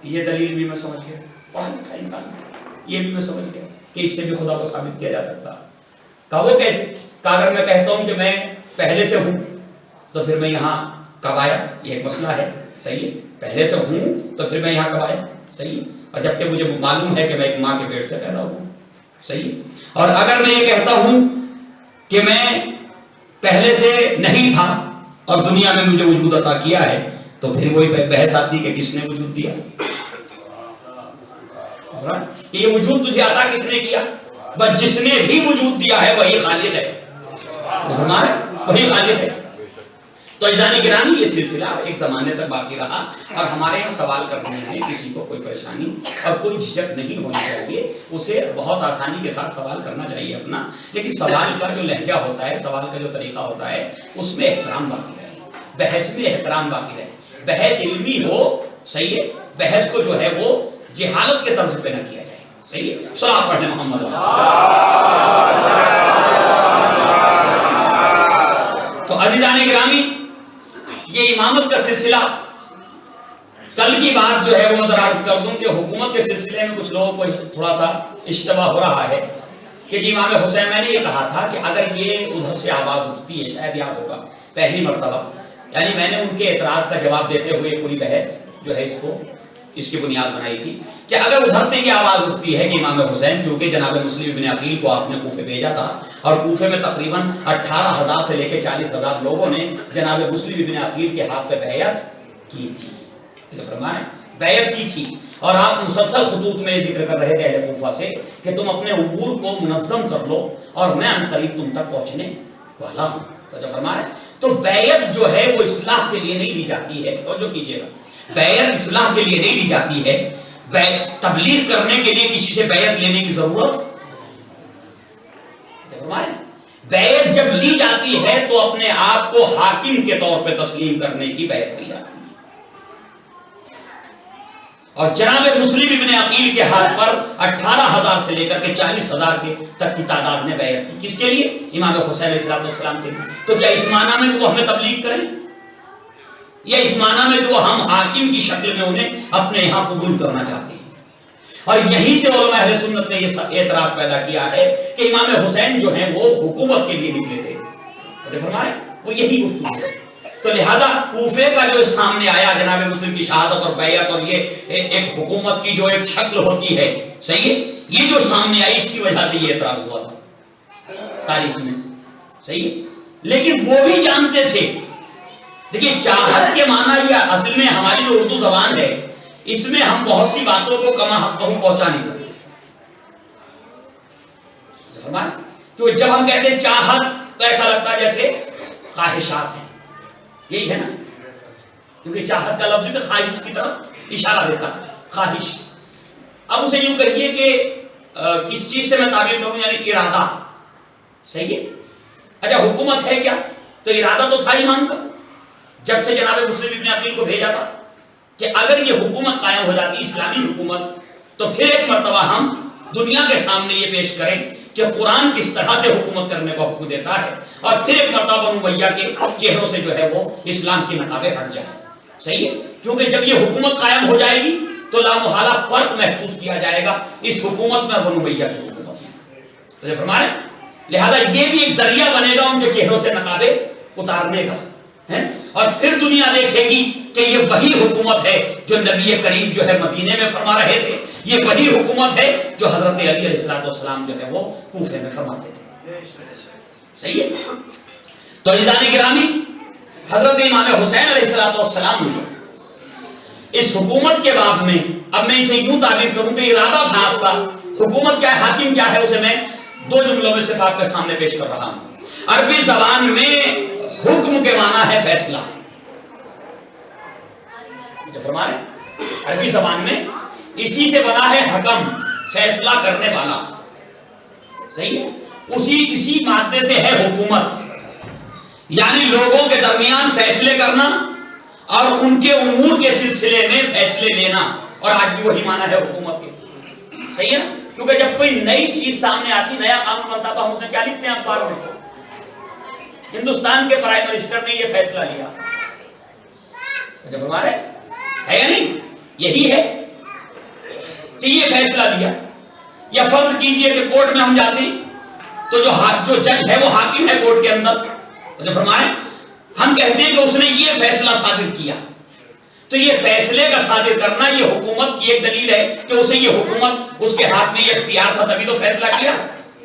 یہ دلیل بھی میں سمجھ گیا, پڑھا لکھا انسان, یہ بھی میں سمجھ گیا کہ اس سے بھی خدا کو ثابت کیا جا سکتا. کہا وہ کیسے؟ کہا اگر میں کہتا ہوں کہ میں پہلے سے ہوں تو پھر میں یہاں کب آیا, یہ ایک مسئلہ ہے, صحیح ہے, پہلے سے ہوں تو پھر میں یہاں کب آیا, صحیح ہے, اور جبکہ مجھے معلوم ہے کہ میں ایک ماں کے پیٹ سے پیدا ہوں, صحیح ہے. اور اگر میں یہ کہتا ہوں کہ میں پہلے سے نہیں تھا اور دنیا میں مجھے وجود عطا کیا ہے, تو پھر وہی بحث آتی کہ کس نے وجود دیا, کہ یہ وجود تجھے عطا کس نے کیا؟ بس جس نے بھی وجود دیا ہے وہی خالق ہے, وہی خالق ہے. تو اجزانی گرامی یہ سلسلہ ایک زمانے تک باقی رہا, اور ہمارے یہاں سوال کرنے میں کسی کو کوئی پریشانی اور کوئی جھجک نہیں ہونی چاہیے, اسے بہت آسانی کے ساتھ سوال کرنا چاہیے اپنا, لیکن سوال کا جو لہجہ ہوتا ہے, سوال کا جو طریقہ ہوتا ہے, اس میں احترام باقی رہے, بحث میں احترام باقی رہے. بحث علمی ہو, صحیح ہے, بحث کو جو ہے وہ جہالت کے طرز پہ نہ کیا جائے, صحیح ہے. صلاۃ پڑھنے محمد. تو عزیزان گرامی, یہ امامت کا سلسلہ, کل کی بات جو ہے وہ میں عرض کر دوں کہ حکومت کے سلسلے میں کچھ لوگوں کو تھوڑا سا اشتباہ ہو رہا ہے کہ جی امام حسین, میں نے یہ کہا تھا کہ اگر یہ ادھر سے آواز اٹھتی ہے, شاید یاد ہوگا پہلی مرتبہ, یعنی میں نے ان کے اعتراض کا جواب دیتے ہوئے پوری بحث جو ہے اس کی بنیاد بنائی تھی کہ اگر ادھر سے یہ آواز اٹھتی ہے کہ امام حسین, کیونکہ جناب مسلم ابن عقیل کو آپ نے کوفے بھیجا تھا, اور کوفے میں تقریباً 18,000 سے لے کے 40,000 لوگوں نے جناب مسلم ابن عقیل کے ہاتھ پہ بیعت کی تھی. فرمائیں بیعت کی تھی، اور آپ مسلسل خطوط میں ذکر کر رہے تھے اہل کوفہ سے کہ تم اپنے امور کو منظم کر لو اور میں عنقریب تم تک پہنچنے والا ہوں. تو فرمایا تو بیعت جو ہے وہ اصلاح کے لیے نہیں لی جاتی ہے، اور جو کیجیے گا بیعت اصلاح کے لیے نہیں لی جاتی ہے. تبلیغ کرنے کے لیے کسی سے بیعت لینے کی ضرورت. فرمایا بیعت جب لی جاتی ہے تو اپنے آپ کو حاکم کے طور پہ تسلیم کرنے کی بیعت لی جاتی ہے. اور جناب مسلم ابن عقیل کے ہاتھ پر 18,000 سے لے کر کے 40,000 کے تک کی تعداد نے بیعت کی. کس کے لیے؟ امام حسین علیہ السلام کے لیے. تو کیا اس معنی میں وہ ہمیں تبلیغ کریں، یا اس معنی میں جو ہم حاکم کی شکل میں انہیں اپنے یہاں قبول کرنا چاہتے ہیں؟ اور یہیں سے علماء اہل سنت نے یہ اعتراض پیدا کیا ہے کہ امام حسین جو ہیں وہ حکومت کے لیے نکلے تھے. فرمائے وہ یہی گفتگو ہے. تو لہذا کوفے کا جو سامنے آیا جناب مسلم کی شہادت اور بیعت اور یہ ایک حکومت کی جو ایک شکل ہوتی ہے، صحیح ہے، یہ جو سامنے آئی اس کی وجہ سے یہ اعتراض ہوا تھا تاریخ میں، صحیح ہے. لیکن وہ بھی جانتے تھے. دیکھیے چاہت کے معنی یہ اصل میں ہماری جو اردو زبان ہے اس میں ہم بہت سی باتوں کو کما حقہ پہنچا نہیں سکتے. تو جب ہم کہتے ہیں چاہت تو ایسا لگتا ہے جیسے خواہشات ہیں، یہی ہے نا، کیونکہ چاہت کا لفظ بھی خواہش کی طرف اشارہ دیتا ہے، خواہش. اب اسے یوں کہیے کہ کس چیز سے میں تعبیر کروں، یعنی ارادہ، صحیح ہے. اچھا حکومت ہے کیا؟ تو ارادہ تو تھا ایمان کا جب سے جناب مسلم ابن عقیل کو بھیجا تھا کہ اگر یہ حکومت قائم ہو جاتی اسلامی حکومت تو پھر ایک مرتبہ ہم دنیا کے سامنے یہ پیش کریں کہ قرآن کس طرح سے حکومت کرنے کا حکم دیتا ہے، اور پھر ایک مرتبہ بنو امیہ کے چہروں سے جو ہے وہ اسلام کی نقابیں ہٹ جائیں. صحیح ہے، کیونکہ جب یہ حکومت قائم ہو جائے گی تو لامحالہ فرق محسوس کیا جائے گا اس حکومت میں اور بنو امیہ کی حکومت میں. تو فرمائے لہذا یہ بھی ایک ذریعہ بنے گا ان کے چہروں سے نقابیں اتارنے کا، اور پھر دنیا دیکھے گی کہ یہ وہی حکومت ہے جو نبی کریم جو ہے مدینے میں فرما رہے تھے، یہ وہی حکومت ہے جو حضرت علی علیہ السلام جو ہے وہ کوفے میں فرماتے تھے. صحیح ہے. تو عزیزان گرامی، حضرت امام حسین علیہ السلام اس حکومت کے باب میں، اب میں اسے یوں تعبیر کروں کہ ارادہ تھا آپ کا، حکومت کیا ہے، حاکم کیا ہے، اسے میں دو جملوں میں صرف آپ کے سامنے پیش کر رہا ہوں. عربی زبان میں حکم کے معنی ہے فیصلہ. جو فرمائے عربی زبان میں اسی سے بنا ہے حکم، فیصلہ کرنے والا. صحیح ہے، اسی مادے سے ہے حکومت، یعنی لوگوں کے درمیان فیصلے کرنا اور ان کے امور کے سلسلے میں فیصلے لینا. اور آج بھی وہی معنی ہے حکومت کے. صحیح ہے، کیونکہ جب کوئی نئی چیز سامنے آتی، نیا قانون بنتا تو ہم اسے کیا لکھتے ہیں اخبار میں؟ ہندوستان کے پرائم منسٹر نے یہ فیصلہ لیا، جب ہمارے ہے یا نہیں، یہی ہے کہ یہ فیصلہ لیا. یا فرض کیجئے کہ کورٹ میں ہم جاتے ہیں تو جو جج ہے وہ حاکم ہے کورٹ کے اندر، جب فرمائے ہم کہتے ہیں کہ اس نے یہ فیصلہ صادر کیا، تو یہ فیصلے کا صادر کرنا یہ حکومت کی ایک دلیل ہے کہ اسے یہ حکومت اس کے ہاتھ میں یہ اختیار تھا تبھی تو فیصلہ کیا.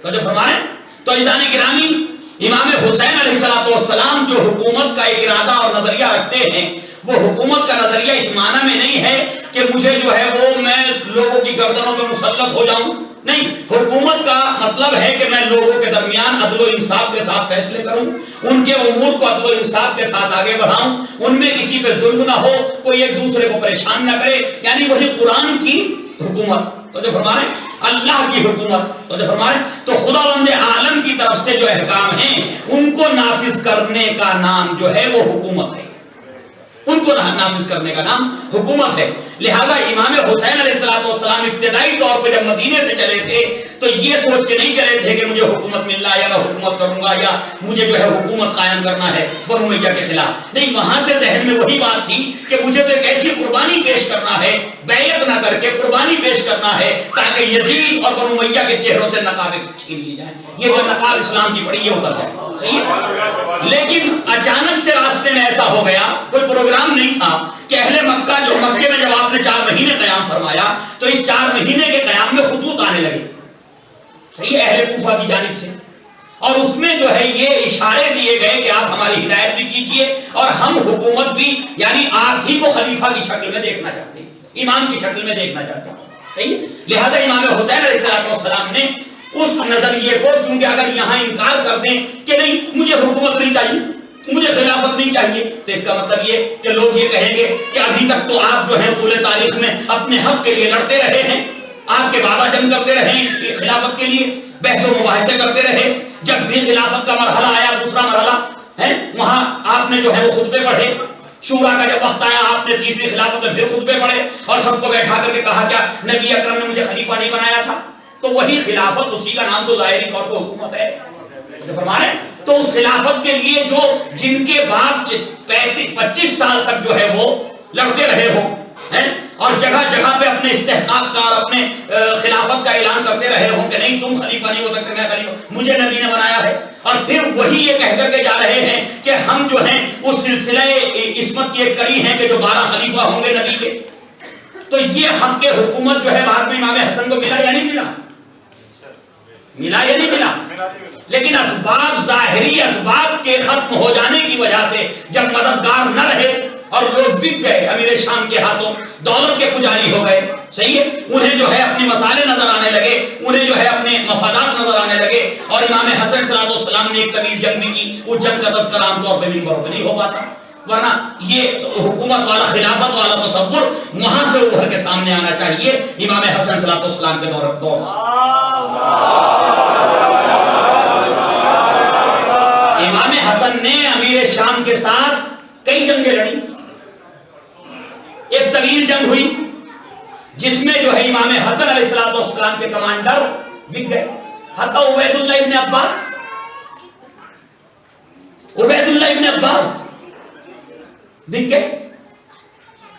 تو جب فرمائے تو عزیزان گرامی، امام حسین علیہ السلام جو حکومت کا ایک ارادہ اور نظریہ رکھتے ہیں، وہ حکومت کا نظریہ اس معنی میں نہیں ہے کہ مجھے جو ہے وہ میں لوگوں کی گردنوں پہ مسلط ہو جاؤں. نہیں، حکومت کا مطلب ہے کہ میں لوگوں کے درمیان عدل و انصاف کے ساتھ فیصلے کروں، ان کے امور کو عدل و انصاف کے ساتھ آگے بڑھاؤں، ان میں کسی پہ ظلم نہ ہو، کوئی ایک دوسرے کو پریشان نہ کرے، یعنی وہی قرآن کی حکومت. تو جو فرمائے اللہ کی حکومت، تو جو فرمائے تو خداوند عالم کی طرف سے جو احکام ہیں ان کو نافذ کرنے کا نام جو ہے وہ حکومت ہے، ان کو نافذ کرنے کا نام حکومت ہے. لہذا امام حسین علیہ السلام ابتدائی طور پہ جب مدینے سے چلے تھے تو یہ سوچ کے نہیں چلے تھے کہ مجھے حکومت مل رہا ہے یا میں حکومت کروں گا یا مجھے جو ہے حکومت قائم کرنا ہے بنو امیہ کے خلاف. نہیں، وہاں سے ذہن میں وہی بات تھی کہ مجھے تو ایک ایسی قربانی پیش کرنا ہے، بیعت نہ کر کے قربانی پیش کرنا ہے تاکہ یزید اور بنو امیہ کے چہروں سے نقابیں چھین لی جائیں، یہ جو نقاب اسلام کی پڑی ہے اتر جائے. صحیح ہے، لیکن اچانک سے راستے میں ایسا ہو گیا، کوئی پروگرام نہیں تھا کہ اہل مکہ جو مکے میں جب آپ نے 4 مہینے قیام فرمایا تو اس 4 مہینے کے قیام میں خطوط آنے لگے، صحیح ہے، اہل کوفہ کی جانب سے، اور اس میں جو ہے یہ اشارے دیے گئے کہ آپ ہماری ہدایت بھی کیجئے اور ہم حکومت بھی، یعنی آپ ہی کو خلیفہ کی شکل میں دیکھنا چاہتے ہیں. امام کی شکل میں دیکھنا چاہتے ہیں. صحیح ہے. لہذا امام حسین علیہ السلام نے اس نظریے کو، کیونکہ اگر یہاں انکار کر دیں کہ نہیں مجھے حکومت نہیں چاہیے، مجھے خلافت نہیں چاہیے، تو اس کا مطلب یہ کہ لوگ یہ کہیں گے کہ ابھی تک تو آپ جو ہے پورے تاریخ میں اپنے حق کے لیے لڑتے رہے ہیں، آپ کے بابا جنگ کرتے رہے اس کی خلافت کے لیے، بحث و مباحثے کرتے رہے. جب بھی خلافت کا مرحلہ آیا، دوسرا مرحلہ ہے، وہاں آپ نے جو ہے وہ خطبے پڑھے. شورا کا جب وقت آیا آپ نے تیسری خلافت میں پھر خطبے پڑھے اور سب کو بیٹھا کر کے کہا کیا نبی اکرم نے مجھے خلیفہ نہیں بنایا تھا؟ تو وہی خلافت، اسی کا نام تو ظاہری طور پر حکومت ہے. فرما رہے ہیں تو اس خلافت کے لیے جو جن کے باپ 25 سال تک جو ہے وہ لڑتے رہے ہو اور جگہ جگہ پہ اپنے استحقاق کا اور اپنے خلافت کا اعلان کرتے رہے ہوں کہ نہیں تم خلیفہ نہیں ہو سکتے، میں خلیفہ، مجھے نبی نے بنایا ہے، اور پھر وہی یہ کہہ کر کے جا رہے ہیں کہ ہم جو ہیں اس سلسلہ عصمت کی ایک کڑی ہیں کہ جو 12 خلیفہ ہوں گے نبی کے. تو یہ حق کے حکومت جو ہے بعد میں امام حسن کو ملا یا نہیں ملا؟ ملا یا نہیں ملا؟ لیکن اسباب، ظاہری اسباب کے ختم ہو جانے کی وجہ سے جب مددگار نہ رہے اور لوگ بک گئے امیر شام کے ہاتھوں، دولت کے پجاری ہو گئے. صحیح ہے. انہیں جو ہے اپنے مسائل نظر آنے لگے، انہیں جو ہے اپنے مفادات نظر آنے لگے، اور امام حسن صلی اللہ علیہ وسلم نے ایک طویل جنگ بھی کی. اس جنگ کا تذکرہ عام طور پہ منبروں پہ نہیں ہو پاتا، ورنہ یہ حکومت والا، خلافت والا تصور وہاں سے ابھر کے سامنے آنا چاہیے امام حسن صلی اللہ علیہ وسلم کے دور میں. امام حسن نے امیر شام کے ساتھ کئی جنگیں لڑی. ایک طویل جنگ ہوئی جس میں جو ہے امام حسن علیہ السلام کے کمانڈر بک گئے. حتی عبید اللہ ابن عباس بک گئے.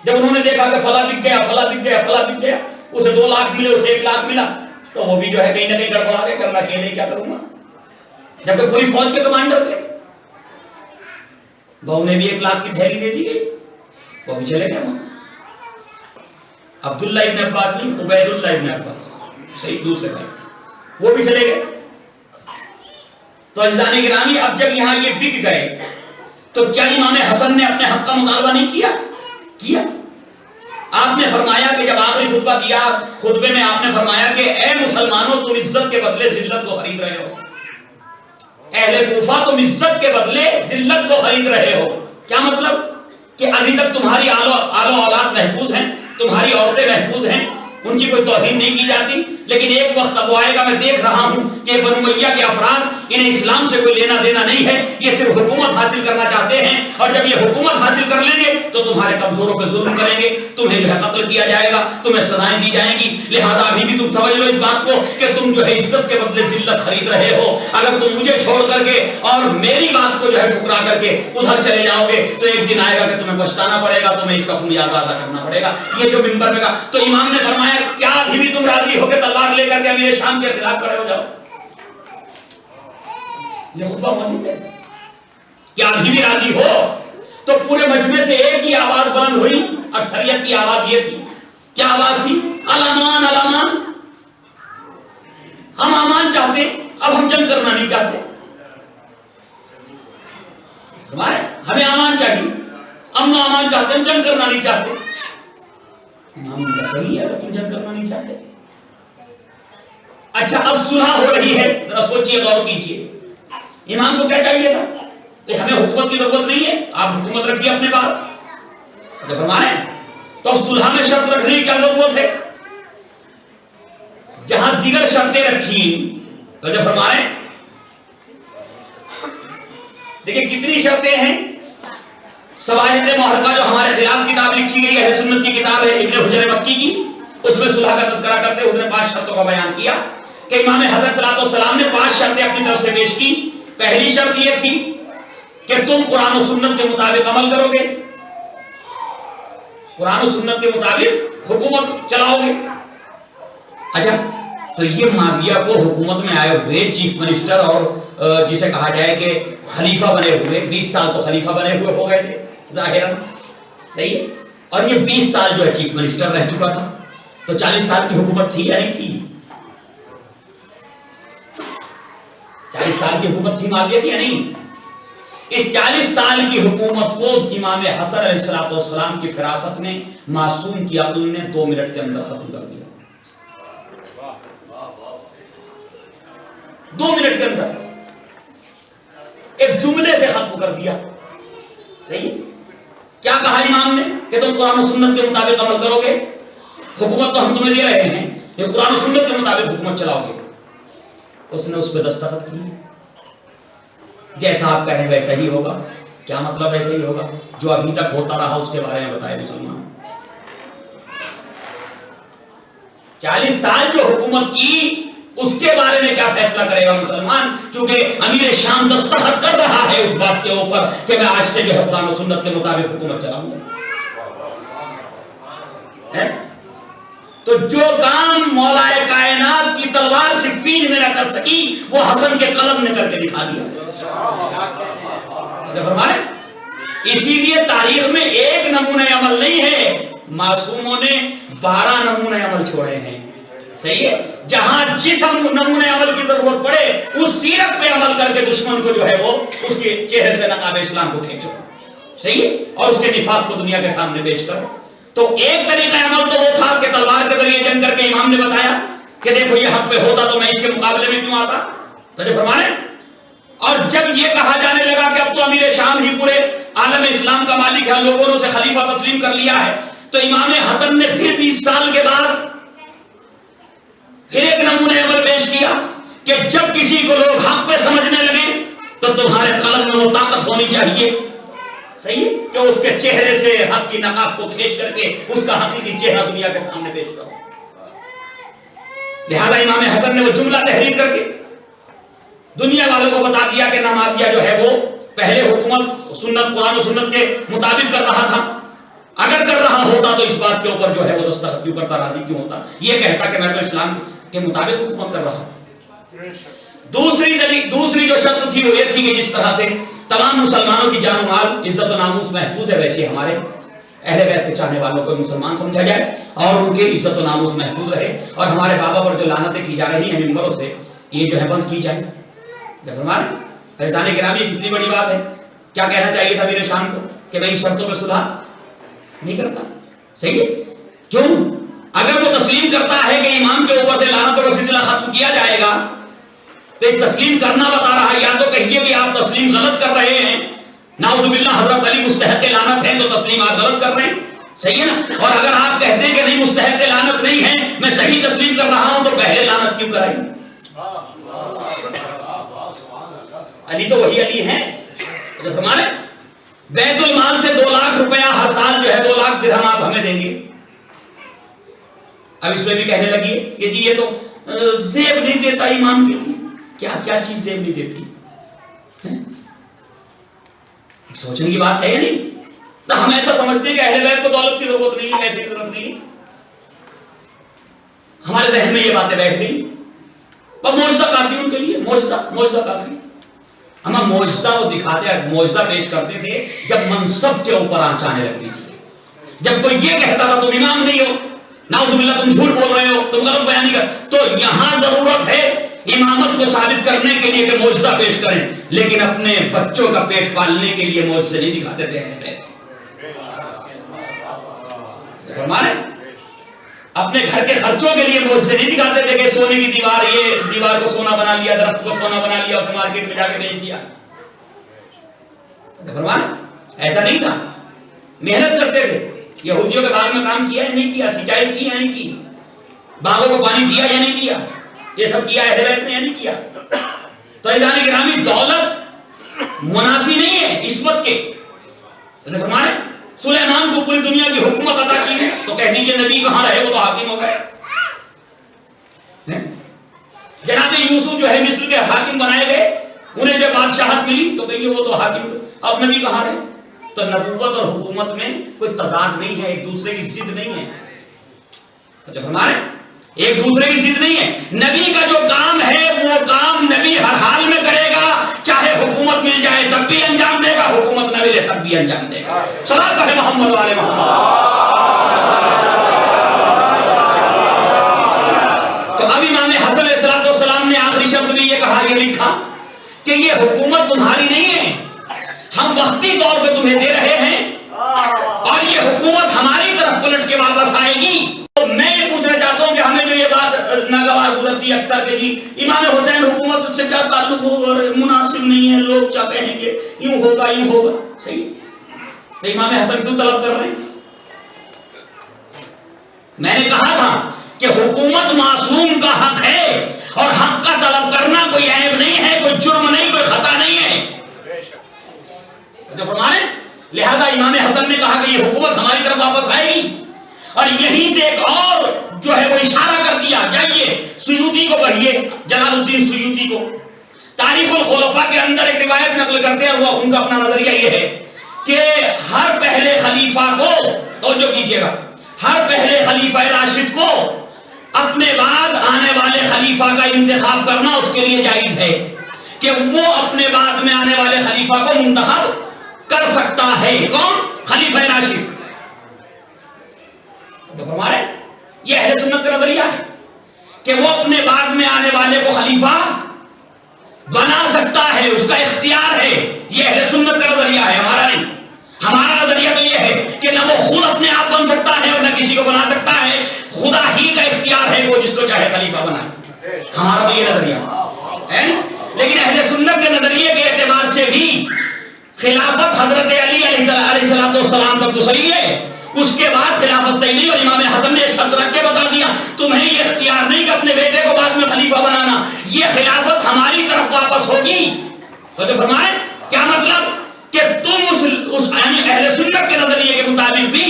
جب انہوں نے دیکھا کہ فلاں بک گیا، فلاں بک گیا، فلاں بک گیا، اسے 2 لاکھ ملے، اسے 1 لاکھ ملا، تو وہ بھی جو ہے کہیں نہ کہیں گڑبڑا گئے کہ میں اکیلے کیا کروں گا، جبکہ پوری فوج کے کمانڈر تھے. وہ انہیں بھی 1 لاکھ کی تھیلی دے دی گئی، وہ بھی چلے گئے. وہاں عبداللہ ابن عباس نہیں، عبید اللہ ابن عباس، صحیح، دوسرے بھائی، وہ بھی چلے گئے. تو اجزانی گرامی، اب جب یہاں یہ بک گئے تو کیا امام حسن نے اپنے حق کا مطالبہ نہیں کیا؟ آپ نے فرمایا کہ جب آخری خطبہ دیا، خطبے میں آپ نے فرمایا کہ اے مسلمانوں تم عزت کے بدلے ذلت کو خرید رہے ہو. اہل کوفہ تم عزت کے بدلے ذلت کو خرید رہے ہو. کیا مطلب؟ کہ ابھی تک تمہاری آل و اولاد محفوظ ہیں، تمہاری عورتیں محفوظ ہیں، ان کی کوئی توہین نہیں کی جاتی، لیکن ایک وقت اب آئے گا، میں دیکھ رہا ہوں کہ بنو امیہ کے افراد، انہیں اسلام سے کوئی لینا دینا نہیں ہے، یہ صرف حکومت حاصل کرنا چاہتے ہیں، اور جب یہ حکومت حاصل کر لیں گے تو تمہارے کمزوروں پہ ظلم کریں گے، تمہیں جو ہے قتل کیا جائے گا، تمہیں سزائیں دی جائیں گی. لہذا ابھی بھی تم سمجھ لو اس بات کو کہ تم جو ہے عزت کے بدلے ذلت خرید رہے ہو. اگر تم مجھے چھوڑ کر کے اور میری بات کو جو ہے ٹھکرا کر کے ادھر چلے جاؤ گے تو ایک دن آئے گا کہ تمہیں پچھتانا پڑے گا، تمہیں اس کا خمیازہ ادا کرنا پڑے گا. یہ جو منبر پہ کہا تو امام نے فرمایا کیا ابھی بھی تم راضی ہو کہ تلوار لے کر کے امیر شام کے خلاف کھڑے ہو جاؤ؟ یہ خطبہ موجود ہے. کیا ابھی بھی راضی ہو؟ تو پورے مجمع سے ایک ہی آواز بلند ہوئی. اکثریت کی آواز یہ تھی. کیا آواز تھی؟ الامان، الامان، ہم امان چاہتے، اب ہم جنگ کرنا نہیں چاہتے. ہمیں امان چاہیے، امن و امان چاہتے، ہم جنگ کرنا نہیں چاہتے. صحیح ہے، تم جنگ کرنا نہیں چاہتے. اچھا اب صلح ہو رہی ہے، ذرا سوچئے، غور کیجئے. امام کو کیا چاہیے تھا کہ ہمیں حکومت کی ضرورت نہیں ہے، آپ حکومت رکھیے اپنے پاس. جب فرمانے تو اب صلح میں شرط رکھنے کی کیا ضرورت ہے؟ جہاں دیگر شرطیں رکھی تو جب فرمانے دیکھیں کتنی شرطیں ہیں. سوائد محرقہ جو ہمارے خلاف کتاب لکھی گئی اہل سنت کی کتاب ہے ابن حجر مکی کی، اس میں صلح کا تذکرہ کرتے اس نے 5 شرطوں کا بیان کیا کہ امام حضرت صلی اللہ علیہ وسلم نے 5 شرطیں اپنی طرف سے پیش کی. پہلی شرط یہ تھی کہ تم قرآن و سنت کے مطابق عمل کرو گے، قرآن و سنت کے مطابق حکومت چلاؤ گے. اچھا تو یہ معاویہ کو حکومت میں آئے ہوئے چیف منسٹر اور جسے کہا جائے کہ خلیفہ بنے ہوئے 20 سال تو خلیفہ بنے ہوئے ہو گئے تھے ظاہراً، صحیح ہے، اور یہ 20 سال جو ہے چیف منسٹر رہ چکا تھا. تو 40 سال کی حکومت تھی یا نہیں تھی؟ 40 سال کی حکومت تھی معاویہ کی یا نہیں؟ اس 40 سال کی حکومت کو امام حسن علیہ السلام کی فراست نے، معصوم کی عقل نے 2 منٹ کے اندر ختم کر دیا۔ 2 منٹ کے اندر ایک جملے سے ختم کر دیا۔ صحیح؟ کیا کہا امام نے کہ تم قرآن و سنت کے مطابق عمل کرو گے، حکومت تو ہم تمہیں دے رہے ہیں، یہ قرآن و سنت کے مطابق حکومت چلاؤ گے۔ اس نے اس پہ دستخط کی، جیسا آپ کہیں ویسا ہی ہوگا۔ کیا مطلب ایسا ہی ہوگا؟ جو ابھی تک ہوتا رہا اس کے بارے میں بتائے مسلمان۔ 40 سال جو حکومت کی اس کے بارے میں کیا فیصلہ کرے گا مسلمان؟ کیونکہ امیر شام دستخط کر رہا ہے اس بات کے اوپر کہ میں آج سے جو ہے قرآن و سنت کے مطابق حکومت چلاؤں گا۔ تو جو کام مولا کائنات کی تلوار صفین میں نہ کر سکی وہ حسن کے قلم نے کر کے دکھا دیا۔ اسی لیے تاریخ میں ایک نمونہ عمل نہیں ہے، معصوموں نے 12 نمونہ عمل چھوڑے ہیں۔ صحیح ہے؟ جہاں جس نمونہ عمل کی ضرورت پڑے اس سیرت پہ عمل کر کے دشمن کو جو ہے وہ اس کے چہرے سے نقاب اسلام کو کھینچو۔ صحیح ہے؟ اور اس کے نفاق کو دنیا کے سامنے پیش کرو۔ تو ایک طریقہ عمل تو وہ تھا کہ تلوار کے ذریعے جنگ کر کے امام نے بتایا کہ دیکھو یہ حق پہ ہوتا تو میں اس کے مقابلے میں کیوں آتا، تو فرمانے۔ اور جب یہ کہا جانے لگا کہ اب تو امیر شام ہی پورے عالم اسلام کا مالک ہے، لوگوں نے اسے خلیفہ تسلیم کر لیا ہے، تو امام حسن نے پھر 20 سال کے بعد پھر ایک نمونہ عمل پیش کیا کہ جب کسی کو لوگ حق پہ سمجھنے لگے تو تمہارے قلم میں وہ طاقت ہونی چاہیے، صحیح ہے، کہ اس کے چہرے سے حق کی نقاب کو کھینچ کر کے اس کا حقیقی چہرہ دنیا کے سامنے پیش کرو۔ لہذا امام حسن نے وہ جملہ تحریر کر کے دنیا والوں کو بتا دیا کہ معاویہ جو ہے وہ پہلے حکومت سنت قرآن و سنت کے مطابق کر رہا تھا، اگر کر رہا ہوتا تو اس بات کے اوپر جو ہے وہ دستخط کیوں کرتا، راضی کیوں ہوتا، یہ کہتا کہ میں تو اسلام کے مطابق حکومت کر رہا ہوں۔ دوسری جو شرط تھی وہ یہ تھی کہ جس طرح سے تمام مسلمانوں کی جان و مال عزت و ناموس محفوظ ہے، ویسے ہمارے اہل بیت کے چاہنے والوں کو مسلمان سمجھا جائے اور ان کی عزت و ناموس محفوظ رہے، اور ہمارے بابا پر جو لعنتیں کی جا رہی ہیں ممبروں سے یہ جو ہے بند کی جائیں۔ فیضان گرامی کتنی بڑی بات ہے، کیا کہنا چاہیے تھا میرے شام کو کہ میں ان شرطوں پر صلح نہیں کرتا۔ صحیح ہے؟ کیوں؟ اگر وہ تسلیم کرتا ہے کہ امام کے اوپر سے لعنتوں کا سلسلہ ختم کیا جائے گا تو ایک تسلیم کرنا بتا رہا ہے، یا تو کہیے کہ آپ تسلیم غلط کر رہے ہیں، نعوذ باللہ حضرت علی مستحق لعنت ہیں تو تسلیم آپ غلط کر رہے ہیں، صحیح ہے نا؟ اور اگر آپ کہتے ہیں کہ نہیں مستحق لعنت نہیں ہے، میں صحیح تسلیم کر رہا ہوں، تو پہلے لعنت کیوں کرائیں؟ علی تو وہی علی ہیں جو ہمارے بیت المال سے 2 لاکھ روپیہ ہر سال جو ہے 2 لاکھ درہم آپ ہمیں دیں گے۔ اب اس میں بھی کہنے لگی کہ جی یہ تو زیب نہیں دیتا امام کے لیے، کیا چیز زیب نہیں دیتی؟ سوچنے کی بات ہے یا نہیں؟ تو ہم ایسا سمجھتے ہیں کہ اہل بیت کو دولت کی ضرورت نہیں ہے، پیسے کی ضرورت نہیں ہے، ہمارے ذہن میں یہ باتیں بیٹھ گئی، اور معجزہ کافی ان کے لیے، معجزہ کافی۔ ہم معجزہ وہ دکھاتے ہیں، معجزہ پیش کرتے تھے جب منصب کے اوپر آنچ آنے لگتی تھی، جب کوئی یہ کہتا تھا تم امام نہیں ہو، نعوذ باللہ تم جھوٹ بول رہے ہو، تم غلط بیانی کر، تو یہاں ضرورت ہے امامت کو ثابت کرنے کے لیے کہ معجزہ پیش کریں، لیکن اپنے بچوں کا پیٹ پالنے کے لیے معجزے نہیں دکھاتے تھے۔ فرمائے اپنے گھر کے خرچوں کے لیے معجزے نہیں دکھاتے تھے کہ سونے کی دیوار، یہ دیوار کو سونا بنا لیا، درخت کو سونا بنا لیا، اسے مارکیٹ میں جا کے بیچ دیا۔ فرمائے ایسا نہیں تھا، محنت کرتے تھے۔ یہودیوں کے بارے میں کام کیا یا نہیں کیا، سچائی کی یا نہیں کی، باغوں کو پانی دیا یا نہیں دیا، یہ سب کیا اہل بیت نے یا نہیں کیا۔ تو اعزازی گرامی دولت منافی نہیں ہے عصمت کے۔ فرمائے سلیمان کو پوری دنیا کی حکومت عطا کی ہے تو کہہ دیجئے نبی کہاں رہے وہ تو حاکم ہو گئے۔ جناب یوسف جو ہے مصر کے حاکم بنائے گئے، انہیں جب بادشاہت ملی تو کہیے وہ تو حاکم، اب نبی کہاں رہے؟ تو نبوت اور حکومت میں کوئی تضاد نہیں ہے، ایک دوسرے کی ضد نہیں ہے۔ تو ہمارے ایک دوسرے کی ضد نہیں ہے، نبی کا جو کام ہے وہ کام نبی ہر حال میں کرے گا، چاہے حکومت مل جائے تب بھی انجام دے گا، حکومت نہ ملے تب بھی انجام دے گا۔ صلاۃ پڑھے محمد والے محمد۔ تو اب امام حسن علیہ السلام نے آخری شبد میں یہ کہا، یہ لکھا کہ یہ حکومت تمہاری نہیں ہے، کہ امام حسین حکومت سے کیا تعلق ہو اور مناسب نہیں ہے، لوگ کیا کہیں گے، یوں ہوگا یوں ہوگا. صحیح. تو امام حسن کیوں طلب کر رہے ہیں؟ میں نے کہا تھا کہ حکومت معصوم کا حق ہے اور حق کا طلب کرنا کوئی عیب نہیں ہے، کوئی جرم نہیں، کوئی خطا نہیں ہے. فرمانے لہذا امام حسن نے کہا کہ یہ حکومت ہماری طرف واپس آئے گی. اور یہیں سے ایک اور جو ہے وہ اشارہ کر دیا. جائیے سیوطی کو پڑھیے، جلال الدین سیوطی کو تاریخ الخلفاء کے اندر ایک روایت نقل کرتے ہیں. وہ ان کا اپنا نظریہ یہ ہے کہ ہر پہلے خلیفہ کو، توجہ کیجیے گا، ہر پہلے خلیفہ راشد کو اپنے بعد آنے والے خلیفہ کا انتخاب کرنا اس کے لیے جائز ہے کہ وہ اپنے بعد میں آنے والے خلیفہ کو منتخب کر سکتا ہے. کون؟ خلیفہ راشد. تو فرمائے یہ اہل سنت کا نظریہ ہے کہ وہ اپنے بعد میں آنے والے کو خلیفہ بنا سکتا ہے، اس کا اختیار ہے. یہ اہل سنت کا نظریہ ہے، ہمارا نہیں. ہمارا نظریہ تو یہ ہے کہ نہ وہ خود اپنے آپ بن سکتا ہے اور نہ کسی کو بنا سکتا ہے، خدا ہی کا اختیار ہے وہ جس کو چاہے خلیفہ بنائے. ہمارا تو یہ نظریہ ہے. لیکن اہل سنت کے نظریے کے اعتبار سے بھی خلافت حضرت علی علیہ السلام تک تو صحیح ہے، اس کے بعد خلافت صحیح نہیں. اور امام حسن نے شرط رکھ کے بتا دیا تمہیں یہ اختیار نہیں کہ اپنے بیٹے کو بعد میں خلیفہ بنانا، یہ خلافت ہماری طرف واپس ہوگی. تو فرمائے کیا مطلب کہ تم یعنی اہل سنت کے نظریے کے مطابق بھی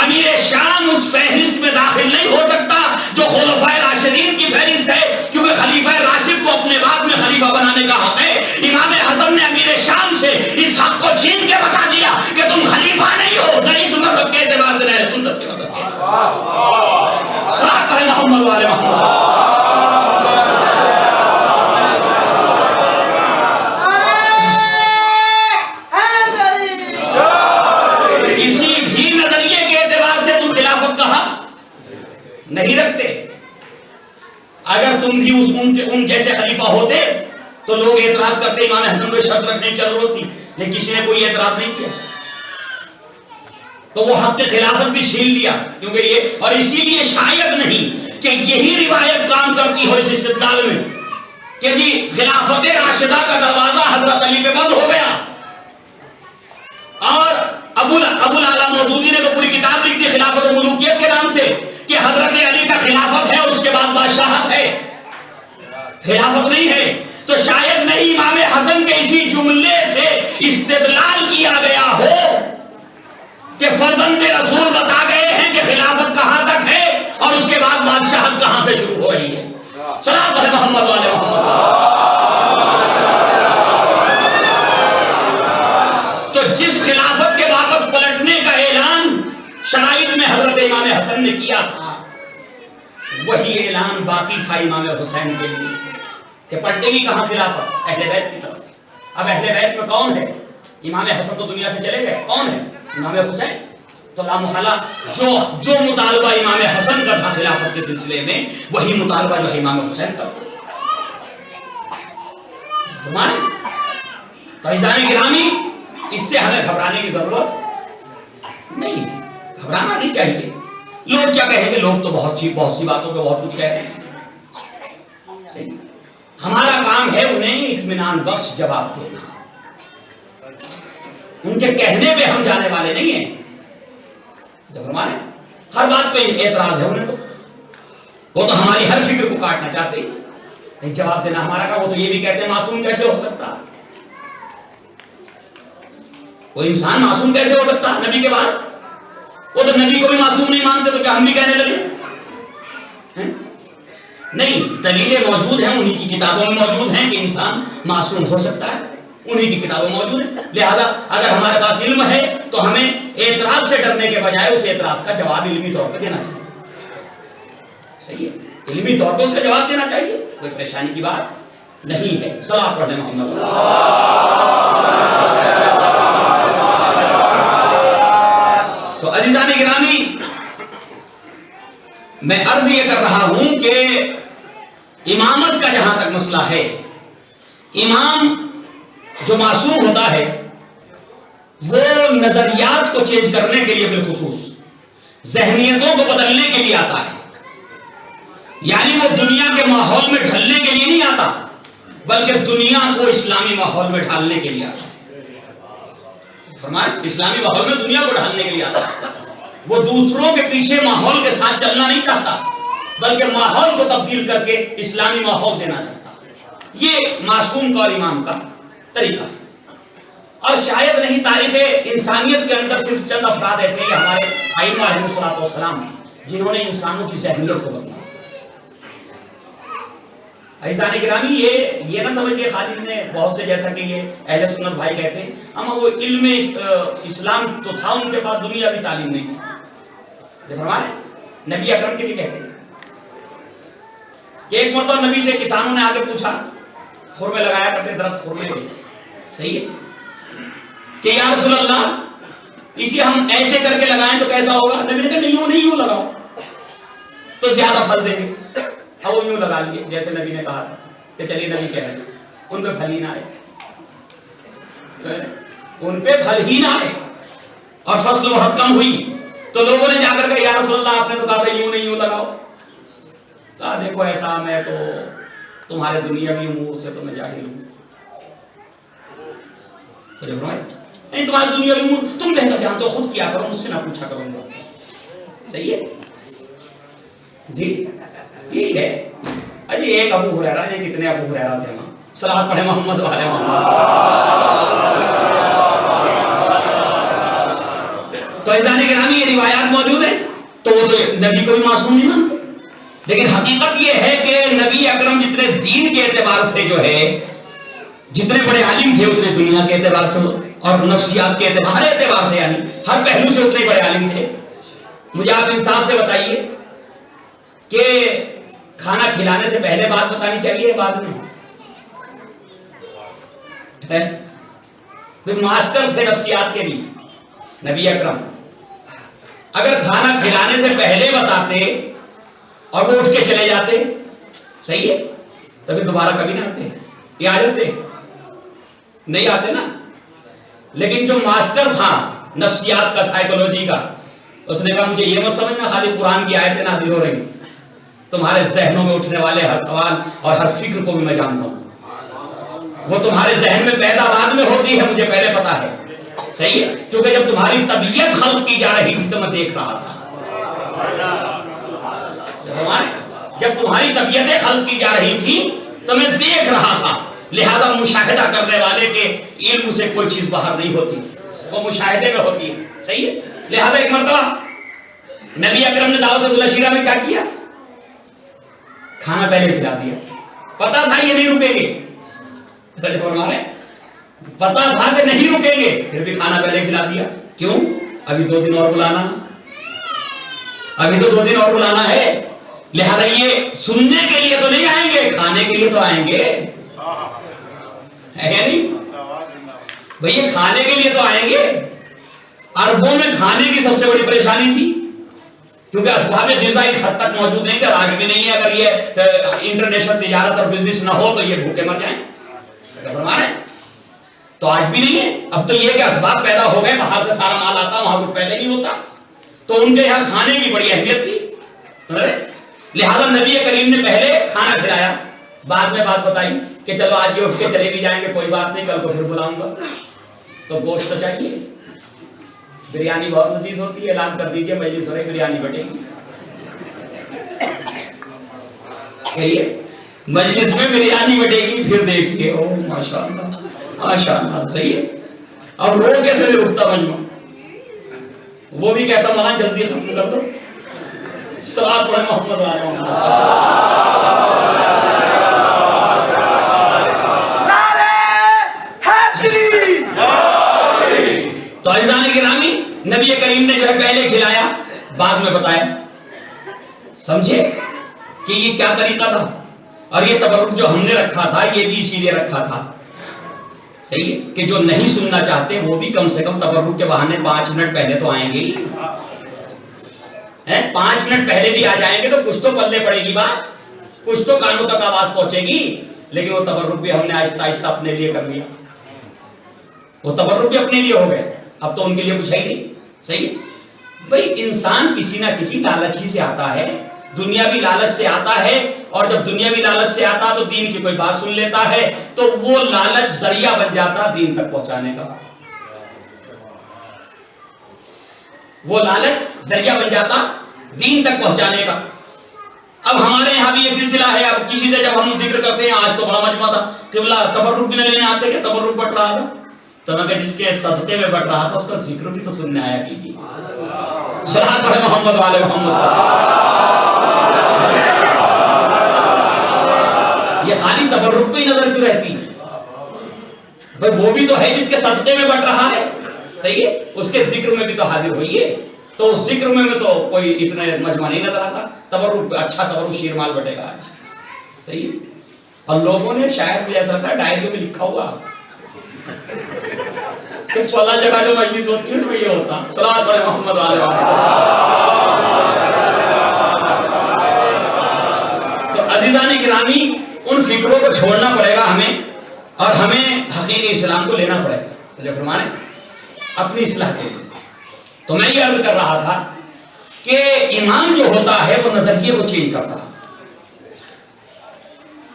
امیر شام اس فہرست میں داخل نہیں ہو سکتا جو خلفائے راشدین کی فہرست ہے، کیونکہ خلیفہ راشد کو اپنے بعد میں خلیفہ بنانے کا حق ہے. امام حسن نے امیر شام سے اس حق کو چھین کے بتا دیا کہ تم خلیفہ نہیں ہو، نہ اس مذہب کے اعتبار سے نہ اہل سنت کے مذہب کے. صلوات پڑھیں محمد والے محمد. نہیں رکھتے. اگر تم بھی ان جیسے خلیفہ ہوتے تو لوگ اعتراض کرتے امام حسن کو شرط رکھنے کی ضرورت تھی، لیکن کسی نے کوئی اعتراض نہیں کیا تو وہ حق خلافت بھی چھین لیا. کیونکہ یہ اور اسی لیے شاید نہیں کہ یہی روایت کام کرتی ہو اس استدلال میں کہ جی خلافت راشدہ کا دروازہ حضرت علی پہ بند ہو گیا. اور ابو العلا مودودی نے تو پوری کتاب لکھ دی خلافت الملوکیت کے نام سے کہ حضرت علی کا خلافت ہے اور اس کے بعد بادشاہت ہے، خلافت نہیں ہے. تو شاید نہیں امام حسن کے اسی جملے سے استدلال کیا گیا ہو کہ فرزند رسول بتا گئے ہیں کہ خلافت کہاں تک ہے اور اس کے بعد بادشاہت کہاں سے شروع ہو رہی ہے. صلوات پڑھیں محمد والے محمد. تو جس خلافت کے واپس پلٹنے کا اعلان شرائط میں حضرت امام حسن نے کیا تھا، وہی اعلان باقی تھا امام حسین کے لیے کہ پلٹے گی کہاں خلافت؟ اہل بیت کی طرف. اب اہل بیت میں کون ہے؟ امام حسن تو دنیا سے چلے گئے، کون ہے؟ امام حسین. تو لامحالہ جو مطالبہ امام حسن کا تھا خلافت کے سلسلے میں وہی مطالبہ جو ہے امام حسین کا تھا. تو عزیزان گرامی، اس سے ہمیں گھبرانے کی ضرورت نہیں، گھبرانا نہیں چاہیے. لوگ کیا کہیں گے؟ لوگ تو بہت سی باتوں پہ بہت کچھ کہہ رہے ہیں. ہمارا کام ہے انہیں اطمینان بخش جواب دینا. ان کے کہنے پہ ہم جانے والے نہیں ہیں. جب ہمارے ہر بات پہ اعتراض ہے انہیں، تو وہ تو ہماری ہر فکر کو کاٹنا چاہتے ہیں. نہیں جواب دینا ہمارا کام. وہ تو یہ بھی کہتے ہیں معصوم کیسے ہو سکتا؟ کوئی انسان معصوم کیسے ہو سکتا نبی کے بعد؟ وہ تو نبی کو بھی معصوم نہیں مانتے، تو کیا ہم بھی کہنے لگے؟ نہیں، دلیلیں موجود ہیں، انہی کی کتابوں میں موجود ہیں کہ انسان معصوم ہو سکتا ہے، انہی کی کتابوں میں موجود ہیں. لہذا اگر ہمارے پاس علم ہے تو ہمیں اعتراض سے ڈرنے کے بجائے اس اعتراض کا جواب علمی طور پہ دینا چاہیے. صحیح ہے، علمی طور پہ اس کا جواب دینا چاہیے، کوئی پریشانی کی بات نہیں ہے. صلوات پڑھیں محمد. تو عزیزان گرامی، میں عرض یہ کر رہا ہوں کہ امامت کا جہاں تک مسئلہ ہے، امام جو معصوم ہوتا ہے وہ نظریات کو چینج کرنے کے لیے، بالخصوص ذہنیتوں کو بدلنے کے لیے آتا ہے. یعنی وہ دنیا کے ماحول میں ڈھلنے کے لیے نہیں آتا، بلکہ دنیا کو اسلامی ماحول میں ڈھالنے کے لیے آتا۔ فرمائے اسلامی ماحول میں دنیا کو ڈھالنے کے لیے آتا۔ وہ دوسروں کے پیچھے ماحول کے ساتھ چلنا نہیں چاہتا، بلکہ ماحول کو تبدیل کر کے اسلامی ماحول دینا چاہتا۔ یہ معصوم کا اور امام کا طریقہ ہے۔ اور شاید نہیں تاریخ انسانیت کے اندر صرف چند افراد ایسے ہی ہمارے ائمہ علیہ الصلوۃ والسلام جنہوں نے انسانوں کی ذہنیت کو بدلا۔ عزیزان گرامی، یہ نہ سمجھیے خالد نے بہت سے، جیسا کہ یہ اہل سنت بھائی کہتے ہیں، اما وہ علم اسلام تو تھا ان کے پاس، دنیاوی تعلیم نہیں تھی۔ ہمارے نبی اکرم کے لیے کہتے ہیں کہ ایک مرتبہ نبی سے کسانوں نے آگے پوچھا، خرمے لگایا کرتے درخت خرمے کے، صحیح ہے، کہ یا رسول اللہ اسے ہم ایسے کر کے لگائیں تو کیسا ہوگا؟ نبی نے کہا نہیں یوں لگاؤ تو زیادہ پھل دیں گے۔ اب وہ یوں لگا لیے جیسے نبی نے کہا تھا کہ چلیے نبی کہہ رہے ہیں، ان پہ پھل ہی نہ آئے، ان پہ پھل ہی نہ آئے اور فصل بہت کم ہوئی۔ تو لوگوں نے جا کر کہا یا رسول اللہ آپ نے تو کہا تھا یوں نہیں یوں لگاؤ۔ کہا دیکھو ایسا میں تو تمہارے دنیاوی امور سے تو میں جاہل ہوں، نہیں تمہارے دنیاوی امور تم بہتر جانتے ہو، خود کیا کرو، مجھ سے نہ پوچھا کروں گا۔ صحیح ہے جی، یہی ہے۔ اجی ایک ابو ہریرہ، یہ کتنے ابو ہریرہ تھے وہاں؟ صلوات پڑھے محمد والے محمد۔ تو عزیزان گرامی یہ روایات موجود ہیں، تو وہ تو نبی کو بھی معصوم نہیں مانتے، لیکن حقیقت یہ ہے کہ نبی اکرم جتنے دین کے اعتبار سے جو ہے جتنے بڑے عالم تھے، اتنے دنیا کے اعتبار سے اور نفسیات کے اعتبار سے، یعنی ہر پہلو سے اتنے بڑے عالم تھے۔ مجھے آپ انصاف سے بتائیے کہ کھانا کھلانے سے پہلے بات بتانی چاہیے بعد میں؟ ماسٹر تھے نفسیات کے بھی نبی اکرم، اگر کھانا کھلانے سے پہلے بتاتے اور وہ اٹھ کے چلے جاتے، صحیح ہے، تبھی دوبارہ کبھی نہ آتے، یہ آ جاتے نہیں آتے نا۔ لیکن جو ماسٹر تھا نفسیات کا، سائیکولوجی کا، اس نے کہا مجھے یہ مت سمجھنا خالی قرآن کی آیتیں نازل ہو رہی، تمہارے ذہنوں میں اٹھنے والے ہر سوال اور ہر فکر کو بھی میں جانتا ہوں، وہ تمہارے ذہن میں پیدا بعد میں ہوتی ہے، مجھے پہلے پتا ہے، صحیح ہے، کیونکہ جب تمہاری طبیعت خلق کی جا رہی تھی تو میں دیکھ رہا تھا، جب تمہاری طبیعتیں خلق کی جا رہی تھی تو میں دیکھ رہا تھا، لہذا مشاہدہ کرنے والے کے علم سے کوئی چیز باہر نہیں ہوتی، وہ مشاہدے میں ہوتی ہے، صحیح ہے۔ لہذا ایک مرتبہ نبی اکرم نے دعوت العشیرہ میں کیا کیا؟ کھانا پہلے کھلا دیا، پتا تھا یہ نہیں رکیں گے، پتا تھا کہ نہیں رکیں گے، پھر بھی کھانا پہلے کھلا دیا، کیوں؟ ابھی 2 دن اور بلانا، ابھی تو 2 دن اور بلانا ہے، لہذا یہ سننے کے لیے تو نہیں آئیں گے، کھانے کے لیے تو آئیں گے، ہے کیا نہیں بھئی؟ یہ کھانے کے لیے تو آئیں گے۔ عربوں میں کھانے کی سب سے بڑی پریشانی تھی، کیونکہ اسباب غذا اس حد تک موجود نہیں، کہ آج بھی نہیں ہے، اگر یہ انٹرنیشنل تجارت اور بزنس نہ ہو تو یہ بھوکے مر جائیں، تو آج بھی نہیں ہے۔ اب تو یہ کہ اسباب پیدا ہو گئے، باہر سے سارا مال آتا، وہاں کچھ پہلے نہیں ہوتا، تو ان کے یہاں کھانے کی بڑی اہمیت تھی، لہذا نبی کریم نے پہلے کھانا کھلایا، بعد میں بات بتائی کہ چلو آج یہ اٹھ کے چلے بھی جائیں گے، کوئی بات نہیں، کل کو پھر بلاؤں گا، تو گوشت تو چاہیے، بریانی بہت لذیذ ہوتی ہے، اعلان کر دیجئے مجلس میں بریانی بٹے گی، مجلس میں بریانی بٹے گی، پھر دیکھیے او ماشاءاللہ ماشاءاللہ، صحیح ہے۔ اب رو کیسے نہیں رکتا مجمع، وہ بھی کہتا مولانا جلدی ختم کر دو، صلوات پڑھے محمد والے محمد۔ تو عزیزان گرامی، نبی کریم نے جو ہے پہلے کھلایا، بعد میں بتایا، سمجھے کہ یہ کیا طریقہ تھا، اور یہ تبرک جو ہم نے رکھا تھا یہ بھی اسی لیے رکھا تھا، صحیح ہے، کہ جو نہیں سننا چاہتے وہ بھی کم سے کم تبرک کے بہانے 5 منٹ پہلے تو آئیں گے، 5 منٹ پہلے بھی آ جائیں گے تو کچھ تو پلے پڑے گی بات، کچھ تو کانوں تک آواز پہنچے گی، لیکن وہ تبرک بھی ہم نے آہستہ آہستہ اپنے لیے کر لیا، وہ تبرک بھی اپنے لیے ہو گئے، اب تو ان کے لیے کچھ ہے ہی نہیں، صحیح ہے بھئی۔ انسان کسی نہ کسی لالچ ہی سے آتا ہے، دنیاوی لالچ سے آتا ہے، اور جب دنیاوی لالچ سے آتا تو دین کی کوئی بات سن لیتا ہے تو وہ لالچ ذریعہ بن جاتا دین تک پہنچانے کا، وہ لالچ ذریعہ بن جاتا دین تک پہنچانے کا۔ اب ہمارے یہاں بھی یہ سلسلہ ہے، اب کسی سے جب ہم ذکر کرتے ہیں، آج تو بڑا مجمع تھا، قبلہ تبرک بھی نہ لینے آتے کہ تبرک بٹ رہا تھا، تو میں کہ جس کے صدقے میں بٹ رہا تھا اس کا ذکر بھی تو سننے آیا کیجیے۔ صلوات پڑھے محمد والے محمد۔ یہ خالی تبرک پہ ہی نظر کیوں رہتی ہے؟ بھائی وہ بھی تو ہے جس کے صدقے میں بٹ رہا ہے، صحیح ہے، اس کے ذکر میں بھی تو حاضر ہوئیے۔ تو اس ذکر میں تو کوئی اتنے مجمع نہیں نظر آتا، تبرک اچھا تبرک شیرمال بٹے گا آج، صحیح ہے۔ اور لوگوں نے شاید بھی ایسا تھا ڈائریوں میں لکھا ہوا کہ فلاں جگہ جو مجلس ہوتی ہے اس میں یہ ہوتا، صلوات پڑھے محمد والے۔ تو عزیزان گرامی، ان فکروں کو چھوڑنا پڑے گا ہمیں، اور ہمیں حقیقی اسلام کو لینا پڑے گا۔ تو جب فرمانے اپنی اصلاح کے لیے، تو میں یہ عرض کر رہا تھا کہ امام جو ہوتا ہے وہ نظریے کو چینج کرتا ہے،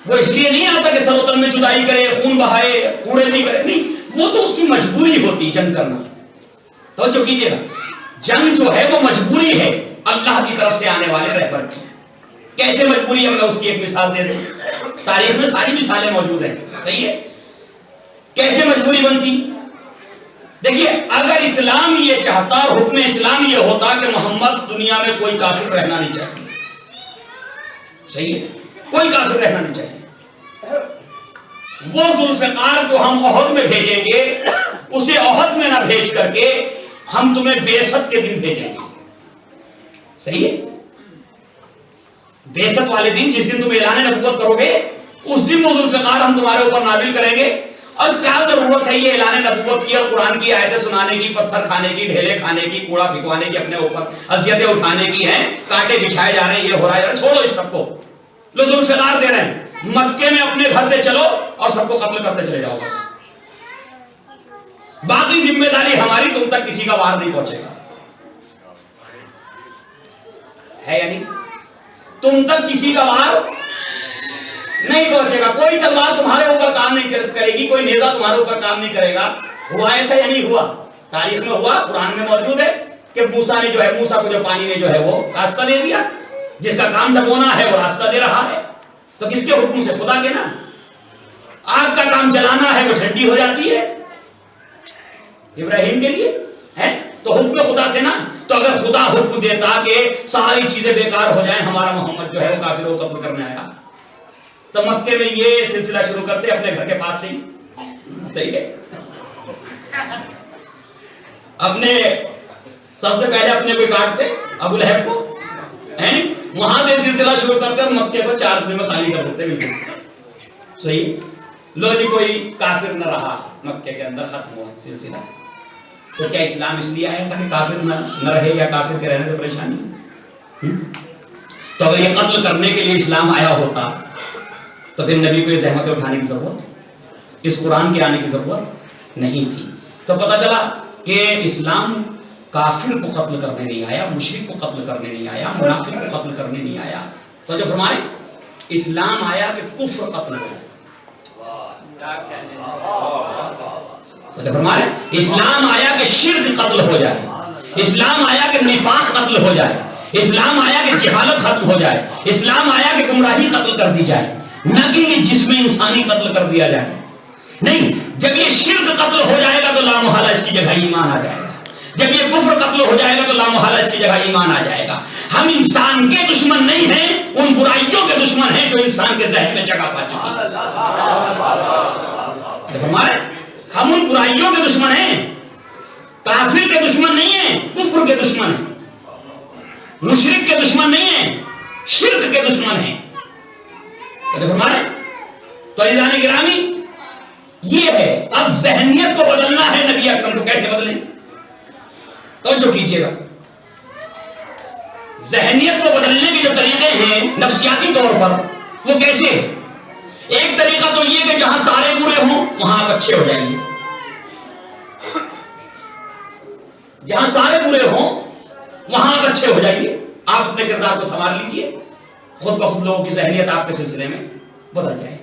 وہ اس لیے نہیں آتا کہ سر و تن میں جدائی کرے، خون بہائے، کوڑے نہیں کرے، نہیں، وہ تو اس کی مجبوری ہوتی جنگ کرنا۔ توجہ کیجئے گا، جنگ جو ہے وہ مجبوری ہے اللہ کی طرف سے آنے والے رہبر کی۔ کیسے مجبوری ہے؟ میں اس کی ایک مثال دے دوں، تاریخ میں ساری مثالیں موجود ہیں، صحیح ہے۔ کیسے مجبوری بنتی؟ دیکھیے، اگر اسلام یہ چاہتا، حکم اسلام یہ ہوتا کہ محمد دنیا میں کوئی کافر رہنا نہیں چاہیے، صحیح ہے، کوئی کافر رہنا نہیں چاہیے، وہ ذوالفقار جو ہم احد میں بھیجیں گے اسے احد میں نہ بھیج کر کے ہم تمہیں بعثت کے دن بھیجیں گے، صحیح ہے، بعثت والے دن، جس دن تم اعلان نبوت کرو گے اس دن وہ ذوالفقار ہم تمہارے اوپر نازل کریں گے۔ اور کیا ضرورت ہے یہ اعلان نبوت کی اور قرآن کی آیتیں سنانے کی، پتھر کھانے کی، ڈھیلے کھانے کی، کوڑا پھینکوانے کی، اپنے اوپر اذیتیں اٹھانے کی ہیں، کانٹے بچھائے جا رہے ہیں، یہ ہو رہا ہے، چھوڑو اس سب کو، لو ذوالفقار دے رہے ہیں، مکے میں اپنے گھر سے چلو اور سب کو قتل کرتے چلے جاؤ، بس باقی ذمہ داری ہماری، تم تک کسی کا وار نہیں پہنچے گا، ہے یعنی تم تک کسی کا وار نہیں پہنچے گا، کوئی تلوار تمہارے اوپر کام نہیں کرے گی، کوئی نیزہ تمہارے اوپر کام نہیں کرے گا۔ ہوا ایسا یا نہیں ہوا؟ تاریخ میں ہوا، قرآن میں موجود ہے کہ موسیٰ نے جو ہے، موسیٰ کو جو پانی نے جو ہے وہ راستہ دے دیا، جس کا کام ڈبونا ہے وہ راستہ دے رہا ہے، تو کس کے حکم سے؟ خدا کے نا۔ آگ کا کام جلانا ہے وہ ٹھنڈی ہو جاتی ہے ابراہیم کے لیے، ہے تو حکم خدا سے نا۔ تو اگر خدا حکم دیتا کہ ساری چیزیں بیکار ہو جائیں، ہمارا محمد جو ہے وہ کافروں کو قتل کرنے آیا، تو مکے میں یہ سلسلہ شروع کرتے اپنے گھر کے پاس سے ہی، صحیح ہے، اپنے سب سے پہلے اپنے کو کاٹتے ابو لہب کو، وہاں سے سلسلہ شروع کرتے اور مکے کو 4 دن میں خالی کر سکتے بالکل، صحیح۔ لو جی، کوئی کافر نہ رہا مکے کے اندر، ختم ہوا سلسلہ۔ تو کیا اسلام اس لیے آیا تھا کہ کافر نہ رہے، یا کافر کے رہنے سے پریشانی؟ تو اگر یہ قتل کرنے کے لیے اسلام آیا ہوتا تو پھر نبی کو یہ زحمتیں اٹھانے کی ضرورت، اس قرآن کے آنے کی ضرورت نہیں تھی۔ تو پتہ چلا کہ اسلام کافر کو قتل کرنے نہیں آیا، مشرک کو قتل کرنے نہیں آیا، منافق کو قتل کرنے نہیں آیا۔ تو جو فرمائے اسلام آیا کہ کفر قتل ہو جائے، تو جو فرمائے اسلام آیا کہ شرک قتل ہو جائے، اسلام آیا کہ نفاق قتل ہو جائے، اسلام آیا کہ جہالت ختم ہو جائے، اسلام آیا کہ گمراہی قتل کر دی جائے، نہ کہ یہ جسم انسانی قتل کر دیا جائے۔ نہیں، جب یہ شرک قتل ہو جائے گا تو لامحالہ اس کی جگہ ایمان آ جائے گا، جب یہ کفر قتل ہو جائے گا تو لامحالہ اس کی جگہ ایمان آ جائے گا۔ ہم انسان کے دشمن نہیں ہیں، ان برائیوں کے دشمن ہیں جو انسان کے ذہن میں جگہ پا چکی ہیں۔ ہم ان برائیوں کے دشمن ہیں، کافر کے دشمن نہیں ہیں، کفر کے دشمن ہیں، مشرک کے دشمن نہیں ہیں، شرک کے دشمن ہیں۔ تو عزیزان گرامی، یہ ہے اب ذہنیت کو بدلنا ہے، نبی اکرم کو کیسے بدلیں؟ توجہ کیجیے گا، ذہنیت کو بدلنے کے جو طریقے ہیں نفسیاتی طور پر، وہ کیسے؟ ایک طریقہ تو یہ کہ جہاں سارے برے ہوں وہاں آپ اچھے ہو جائیں گے، جہاں سارے برے ہوں وہاں آپ اچھے ہو جائیں گے، آپ اپنے کردار کو سنوار لیجئے۔ خود بخود لوگوں کی ذہنیت آپ کے سلسلے میں بدل جائے.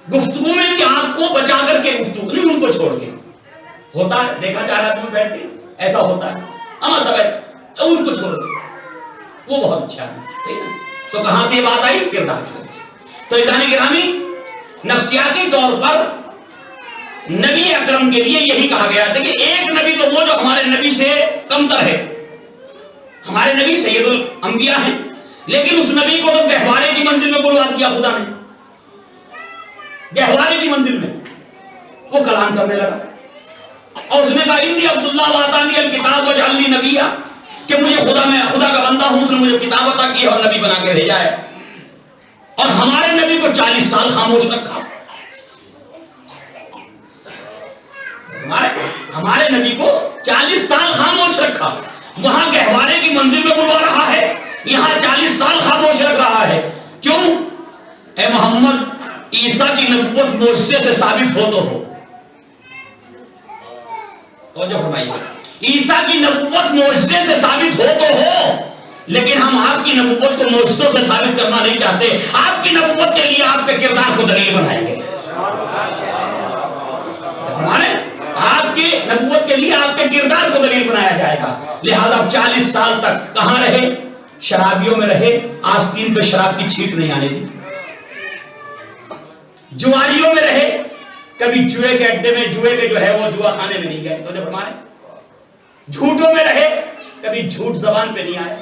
گفتگو میں بھی آپ کو بچا کر کے گفتگو نہیں، ان کو چھوڑ کے. ہوتا ہے، دیکھا چاہ رہا تمہیں بیٹھ کے ایسا ہوتا ہے، ہم سب ان کو چھوڑ کے، وہ بہت اچھا ہے. تو کہاں سے یہ بات آئی؟ کردار کی وجہ سے. تو عزیزان گرامی، نفسیاتی طور پر نبی اکرم کے لیے یہی کہا گیا تھا کہ ایک نبی تو وہ جو ہمارے نبی سے کمتر ہے. ہمارے نبی سید الانبیاء ہیں، لیکن اس نبی کو تو گہوارے کی منزل میں بلوا دیا خدا نے. گہوارے کی منزل میں وہ کلام کرنے لگا اور اس نے کہا انی عبداللہ وآتانی الکتاب وجعلنی نبیا، کہ مجھے میں خدا کا بندہ ہوں، اس نے مجھے کتاب عطا کی اور نبی بنا کے بھیجا ہے. اور ہمارے نبی کو 40 سال خاموش رکھا. ہمارے نبی کو 40 سال خاموش رکھا. وہاں گہوارے کی منزل میں بلوا رہا ہے، یہاں 40 سال خاموش رکھ رہا ہے. کیوں؟ اے محمد، عیسیٰ کی نبوت معجزے سے ثابت ہو تو ہو. توجہ فرمائیے، عیسیٰ کی نبوت معجزے سے ثابت ہو تو ہو، لیکن ہم آپ کی نبوت کو معجزوں سے ثابت کرنا نہیں چاہتے. آپ کی نبوت کے لیے آپ کے کردار کو دلیل بنائیں گے. ہمارے آپ کی نبوت کے لیے آپ کے کردار کو دلیل بنایا جائے گا. لہذا 40 سال تک کہاں رہے؟ شرابیوں میں رہے. آستین پہ شراب کی چھینٹ نہیں آنے دی. جواریوں میں رہے. کبھی جوئے کے اڈے میں، جوئے کے جو ہے وہ جوا خانے میں نہیں گئے. تو جب ہمارے جھوٹوں میں رہے، کبھی جھوٹ زبان پہ نہیں آئے.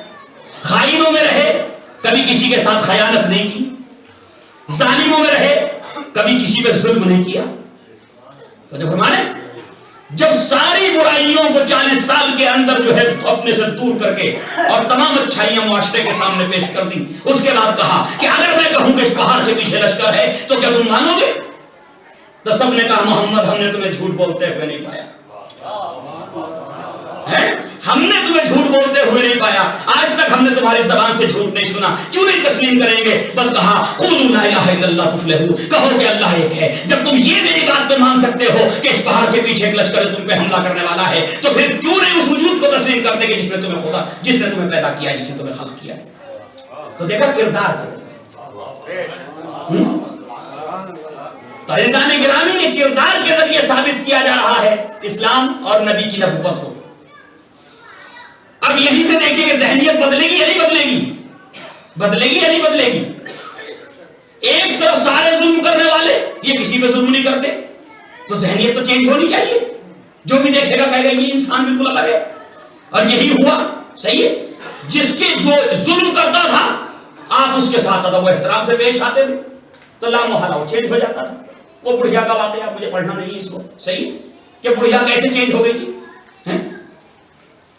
خائنوں میں رہے، کبھی کسی کے ساتھ خیانت نہیں کی. ظالموں میں رہے، کبھی کسی پہ ظلم نہیں کیا. تو جب ہمارے جب ساری برائیوں کو 40 سال کے اندر جو ہے اپنے سے دور کر کے اور تمام اچھائیاں معاشرے کے سامنے پیش کر دی، اس کے بعد کہا کہ اگر میں کہوں کہ اس پہاڑ کے پیچھے لشکر ہے تو کیا تم مانو گے؟ تو سب نے کہا محمد، ہم نے تمہیں جھوٹ بولتے ہوئے نہیں پایا. ہم نے تمہیں جھوٹ بولتے ہوئے نہیں پایا. آج تک ہم نے تمہاری زبان سے جھوٹ نہیں سنا. کیوں نہیں تسلیم کریں گے؟ بس کہا قولوا لا الہ الا اللہ تفلحوا، کہو کہ اللہ ایک ہے. جب تم یہ میری بات پہ مان سکتے ہو کہ اس پہاڑ کے پیچھے ایک لشکر تم پہ حملہ کرنے والا ہے، تو پھر کیوں نہیں اس وجود کو تسلیم کرتے کہ جس نے تمہیں خدا، جس نے تمہیں پیدا کیا، جس نے تمہیں خلق کیا. تو دیکھا کردار تو عزیزان گرامی، یہ کردار کے ذریعے ثابت کیا جا رہا ہے اسلام اور نبی کی نبوت کو. اب یہیں سے دیکھیے کہ ذہنیت بدلے گی یا نہیں بدلے گی؟ بدلے گی یا نہیں بدلے گی؟ ایک طرف سارے ظلم کرنے والے، یہ کسی پہ ظلم نہیں کرتے، تو ذہنیت تو چینج ہونی چاہیے. جو بھی دیکھے گا کہے گا یہ انسان بالکل الگ ہے. اور یہی ہوا. صحیح ہے. جس کے جو ظلم کرتا تھا آپ اس کے ساتھ ادب و احترام سے پیش آتے تھے تو لامحالہ وہ چینج ہو جاتا تھا. وہ بڑھیا کا واقعہ مجھے پڑھنا نہیں ہے اس کو. صحیح کہ بڑھیا کیسے چینج ہو گئی تھی؟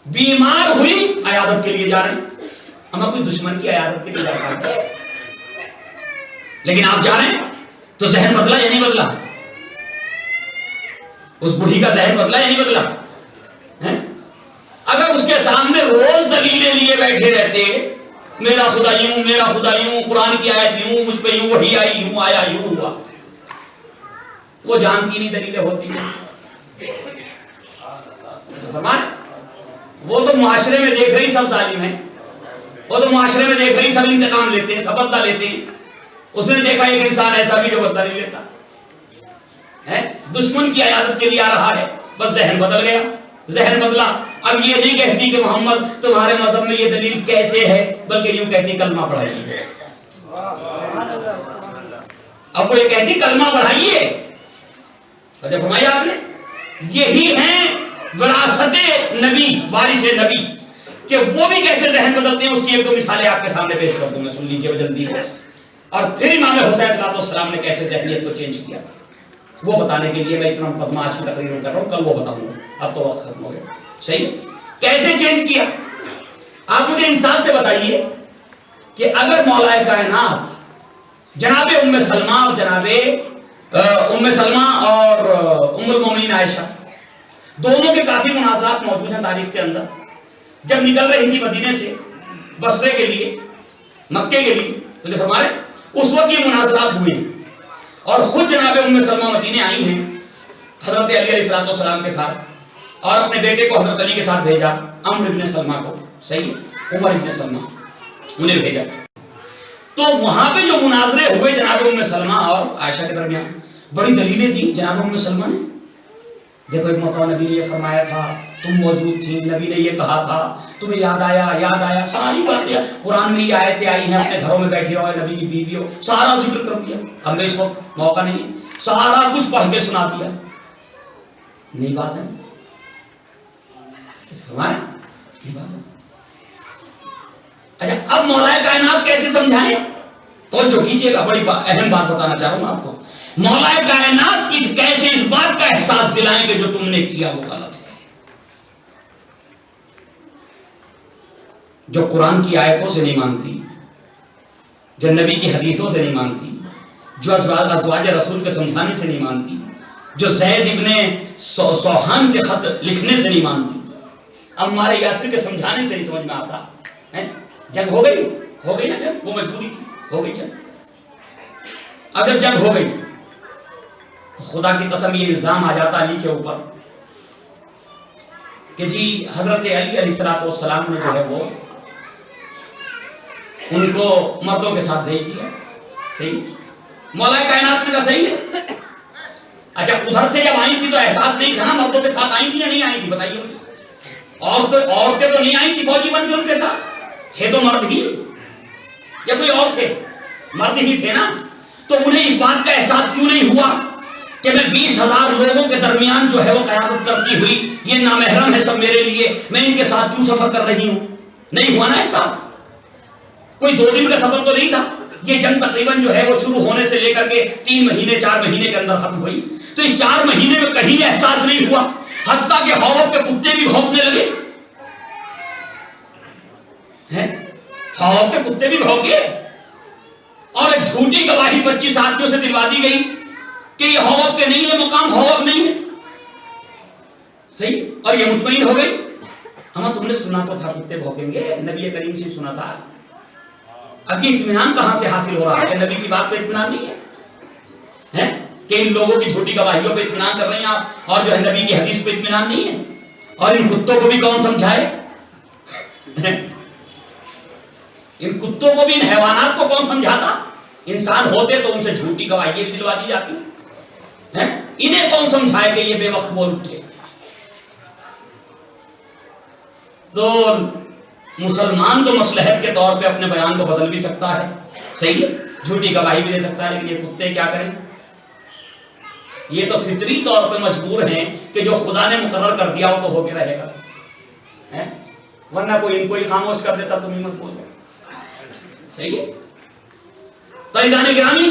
بیمار ہوئی، عیادت کے لیے جا رہے ہیں. ہم کوئی دشمن کی عیادت کے لیے جا رہے ہیں، لیکن آپ جا رہے ہیں تو ذہن بدلا یا نہیں بدلا؟ اس بڑھی کا ذہن بدلا یا نہیں بدلا؟ اگر اس کے سامنے روز دلیلیں لیے بیٹھے رہتے، میرا خدا یوں، میرا خدا یوں، قرآن کی آیت یوں، مجھ پہ یوں وحی آئی، یوں آیا، یوں ہوا. وہ جانتی نہیں دلیلیں ہوتی ہیں. وہ تو معاشرے میں دیکھ رہی سب ظالم ہیں، وہ تو معاشرے میں دیکھ رہی سب انتقام لیتے ہیں، سب بدلہ لیتے ہیں. اس نے دیکھا ایک انسان ایسا بھی جو بدلہ نہیں لیتا ہے، دشمن کی عیادت کے لیے آ رہا ہے. بس ذہن بدل گیا. ذہن بدلا. اب یہ نہیں کہتی کہ محمد تمہارے مذہب میں یہ دلیل کیسے ہے، بلکہ یوں کہتی کلمہ پڑھائیے. اب وہ یہ کہتی کلمہ پڑھائیے. جب فرمایا آپ نے یہی ہیں وراثت نبی، وارث نبی، کہ وہ بھی کیسے ذہن بدلتے ہیں. اس کی ایک دو مثالیں آپ کے سامنے پیش کر دوں میں، سن لیجیے جلدی سے. اور پھر امام حسین صلی اللہ علیہ وسلم نے کیسے ذہنیت کو چینج کیا، وہ بتانے کے لیے میں اتنا مقدمہ آج کی تقریر میں کر رہا ہوں. کل وہ بتاؤں گا، اب تو وقت ختم ہو گیا. صحیح، کیسے چینج کیا؟ آپ مجھے انصاف سے بتائیے کہ اگر مولا کائنات جناب ام سلمہ اور جناب ام سلمہ اور ام المومنین عائشہ دونوں کے کافی مناظرات موجود ہیں تاریخ کے اندر. جب نکل رہی تھی مدینے سے بصرے کے لیے، مکے کے لیے، تو جب ہمارے اس وقت یہ مناظرات ہوئے اور خود جناب ام سلمہ مدینے آئی ہیں حضرت علی علیہ السلام کے ساتھ، اور اپنے بیٹے کو حضرت علی کے ساتھ بھیجا، عمرو ابن سلمہ کو. صحیح، عمر ابن سلمہ انہیں بھیجا. تو وہاں پہ جو مناظرے ہوئے جناب ام سلمہ اور عائشہ کے درمیان، بڑی دلیلیں تھیں جناب ام سلمہ نے. دیکھو ایک موقع نبی نے یہ فرمایا تھا، تم موجود تھی، نبی نے یہ کہا تھا، تمہیں یاد آیا، ساری باتیں قرآن میں یہ آیتیں آئی ہیں، اپنے گھروں میں بیٹھے ہو نبی کی بیوی ہو، سارا ذکر کر دیا. اب میں اس وقت موقع نہیں ہے، سارا کچھ پڑھ کے سنا دیا. نہیں بات ہے ہمارے نہیں بات ہے. اچھا اب مولا کائنات کیسے سمجھائیں؟ توجہ کیجیے گا، بڑی اہم بات بتانا چاہ رہا ہوں آپ کو. مولا کائنات کی کیسے اس بات کا احساس دلائیں کہ جو تم نے کیا وہ غلط ہے. جو قرآن کی آیتوں سے نہیں مانتی، جو نبی کی حدیثوں سے نہیں مانتی، جو ازواج رسول کے سمجھانے سے نہیں مانتی، جو زید ابن سوحان کے خط لکھنے سے نہیں مانتی، عمار یاسر کے سمجھانے سے نہیں سمجھ میں آتا. جنگ ہو گئی نا، جنگ وہ مجبوری تھی، ہو گئی جنگ. اب جب جنگ ہو گئی خدا کی قسم یہ الزام آ جاتا علی کے اوپر کہ جی حضرت علی علیہ السلام نے جو ہے وہ ان کو مردوں کے ساتھ بھیج دیا. صحیح، مولا کائنات نے کہا صحیح ہے. اچھا ادھر سے جب آئی تھی تو احساس نہیں تھا مردوں کے ساتھ آئی تھی یا نہیں آئی تھی؟ بتائیے. عورتیں تو نہیں آئی تھی فوجی بن کے ان کے ساتھ، تھے تو مرد ہی یا کوئی اور تھے؟ مرد ہی تھے نا. تو انہیں اس بات کا احساس کیوں نہیں ہوا کہ میں 20,000 لوگوں کے درمیان جو ہے وہ قیادت کرتی ہوئی، یہ نامحرم ہے سب میرے لیے، میں ان کے ساتھ کیوں سفر کر رہی ہوں؟ نہیں ہوا نا احساس. کوئی 2 دن کا سفر تو نہیں تھا. یہ جنگ تقریباً جو ہے وہ شروع ہونے سے لے کر کے 3 مہینے 4 مہینے کے اندر ختم ہوئی. تو اس 4 مہینے میں کہیں احساس نہیں ہوا، حتیٰ کہ حوض کے کتے بھی بھونکنے لگے. حوض کے کتے بھی بھونکے اور ایک جھوٹی گواہی 25 آدمیوں سے دلوا دی گئی کہ یہ حوض کے نہیں ہے، مقام حوض نہیں ہے. صحیح، اور یہ مطمئن ہو گئی. ہم تم نے سنا تو تھا کتے بھونکیں گے، نبی کریم سے سنا تھا. اب یہ اطمینان کہاں سے حاصل ہو رہا ہے؟ نبی کی بات پہ اطمینان نہیں ہے کہ ان لوگوں کی جھوٹی گواہیوں پہ اطمینان کر رہے ہیں آپ، اور جو ہے نبی کی حدیث پہ اطمینان نہیں ہے. اور ان کتوں کو بھی کون سمجھائے؟ ان کتوں کو بھی، ان حیوانات کو کون سمجھاتا؟ انسان ہوتے تو ان سے جھوٹی گواہی بھی دلوا دی جاتی. انہیں کون سمجھائے کہ یہ بے وقت بول اٹھے؟ تو مسلمان تو مصلحت کے طور پہ اپنے بیان کو بدل بھی سکتا ہے، صحیح ہے، جھوٹی گواہی بھی دے سکتا ہے، لیکن یہ کتے کیا کریں؟ یہ تو فطری طور پہ مجبور ہیں کہ جو خدا نے مقرر کر دیا وہ تو ہو کے رہے گا، ورنہ کوئی ان کو ہی خاموش کر دیتا تم ہی مت بول گئے. صحیح ہے. تو عزیزان گرامی،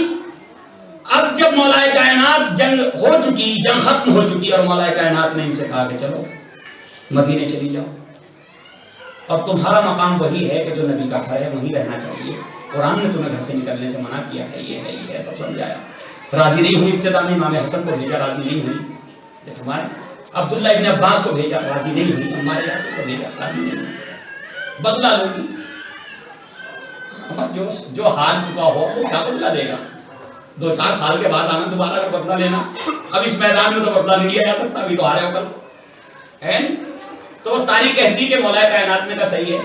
اب جب مولا کائنات جنگ ہو چکی، جنگ ختم ہو چکی، اور مولا کائنات نے ان سے کہا کہ چلو مدینے چلی جاؤ، اور تمہارا مقام وہی ہے کہ جو نبی کا گھر ہے وہیں رہنا چاہیے. قرآن نے تمہیں گھر سے نکلنے سے منع کیا ہے، یہ سب سمجھایا. راضی نہیں ہوئی. ابتدا میں امام حسن کو بھیجا، راضی نہیں ہوئی. ہمارے عبداللہ ابن عباس کو بھیجا، راضی نہیں ہوئی. ہمارے یاسر کو بھیجا، راضی نہیں ہوئی. بدلہ لوں گی. جو ہار چکا ہو وہ کیا بدلہ دے گا؟ 2-4 سال کے بعد آنا دوبارہ کا بدلہ لینا. اب اس میدان میں تو بدلہ نہیں لیا جا سکتا، ابھی تو ہارے ہو کل. تو تاریخ کہتی کہ مولا کائنات نے کہا صحیح ہے.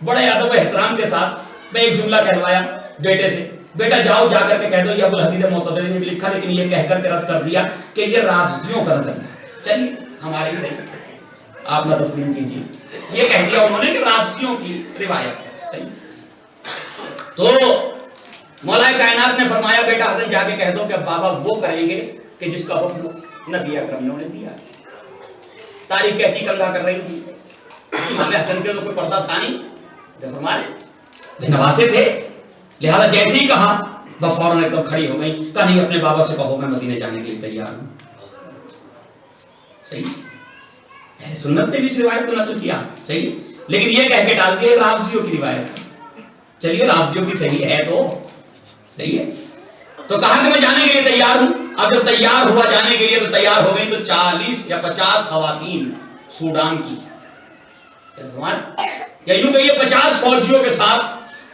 بڑے ادب و احترام کے ساتھ میں ایک جملہ کہلوایا بیٹے سے، بیٹا جاؤ جا کر کے کہہ دو یہ ابوالحدیث معتزلی نے بھی لکھا، لیکن یہ کہہ کر کے رد کر دیا کہ یہ رافضیوں کا نظر ہے. چلیے ہماری صحیح، آپ نہ تسلیم کیجیے. یہ کہہ دیا انہوں نے کہ رافضیوں کی روایت ہے. صحیح. تو مولا کائنات نے فرمایا بیٹا حسن جا کے کہہ دو کہ بابا وہ کریں گے کہ جس کا حکم نبی اکرم نے دیا. تاریخ کہتی کنگھا کر رہی تھی. امام حسن کے تو کوئی پردہ تھا نہیں، جب فرمائے نواسے تھے، لہذا جیسے ہی کہا وہ فوراً ایک دم کھڑی ہو گئی. کہا نہیں اپنے بابا سے کہو میں مدینے جانے کے لیے تیار ہوں. صحیح، سنت نے بھی اس روایت کو نقل کیا. صحیح، لیکن یہ کہہ کے ڈال دیا رافضیوں کی روایت. چلیے رافضیوں کی صحیح ہے تو صحیح ہے. تو کہا کہ میں جانے کے لیے تیار ہوں. اب جب تیار ہوا جانے کے لیے تو تیار ہو گئی تو 40 یا 50 خواتین سوڈان کی، یا یوں کہیے 50 فوجیوں کے ساتھ،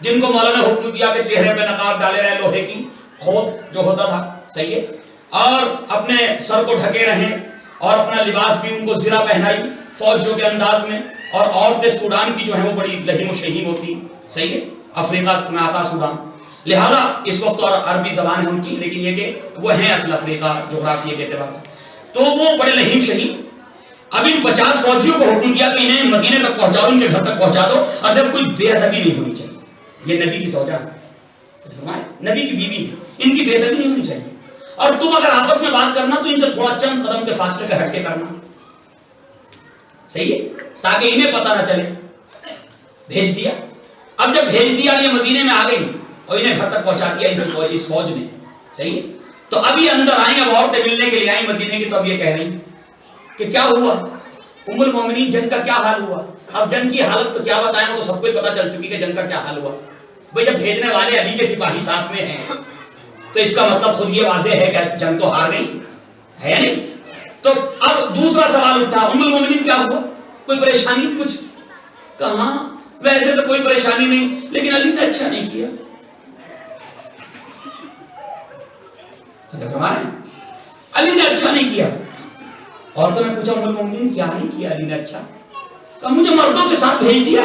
جن کو مولا نے حکم دیا کہ چہرے پہ نقاب ڈالے رہے، لوہے کی کھود جو ہوتا تھا. صحیح ہے، اور اپنے سر کو ڈھکے رہیں، اور اپنا لباس بھی ان کو زرہ پہنائی فوجیوں کے انداز میں. اور عورتیں سوڈان کی جو ہیں وہ بڑی لہیم و شہیم ہوتی. صحیح ہے، افریقہ میں آتا سوڈان. لہذا اس وقت اور عربی زبان ہے ان کی، لیکن یہ کہ وہ ہیں اصل افریقہ جغرافیہ کے اعتبار سے، تو وہ بڑے لہیم شہید. اب ان 50 فوجیوں کو حکم دیا کہ انہیں مدینے تک پہنچاؤ، ان کے گھر تک پہنچا دو، اور جب کوئی بے ادبی نہیں ہونی چاہیے. یہ نبی کی زوجہ ہے، نبی کی بیوی ہے، ان کی بے ادبی نہیں ہونی چاہیے. اور تم اگر آپس میں بات کرنا تو ان سے تھوڑا چند قدم کے فاصلے سے ہٹ کے کرنا، صحیح ہے، تاکہ انہیں پتہ نہ چلے. بھیج دیا. اب جب بھیج دیا یہ مدینے میں آ گئی اور انہیں گھر تک پہنچا دیا اس فوج نے، صحیح ہے. تو اب یہ اندر آئیں، اب عورتیں ملنے کے لیے آئیں مدینے کی، تو اب یہ کہہ رہی کہ کیا ہوا ام المومنین، جنگ کا کیا حال ہوا. اب جنگ کی حالت تو کیا بتائیں، وہ تو سب کو پتہ چل چکی کہ جنگ کا کیا حال ہوا. بھئی جب بھیجنے والے علی کے سپاہی ساتھ میں ہیں تو اس کا مطلب خود یہ واضح ہے کہ جنگ تو ہار گئی ہے یا نہیں. تو اب دوسرا سوال اٹھا، ام المومنین کیا ہوا، کوئی پریشانی کچھ؟ کہاں ویسے تو کوئی پریشانی نہیں، لیکن علی نے اچھا نہیں کیا. علی نے اچھا نہیں کیا. اور تو میں پوچھا ام المومنین کیا نہیں کیا علی نے اچھا؟ تو مجھے مردوں کے ساتھ بھیج دیا.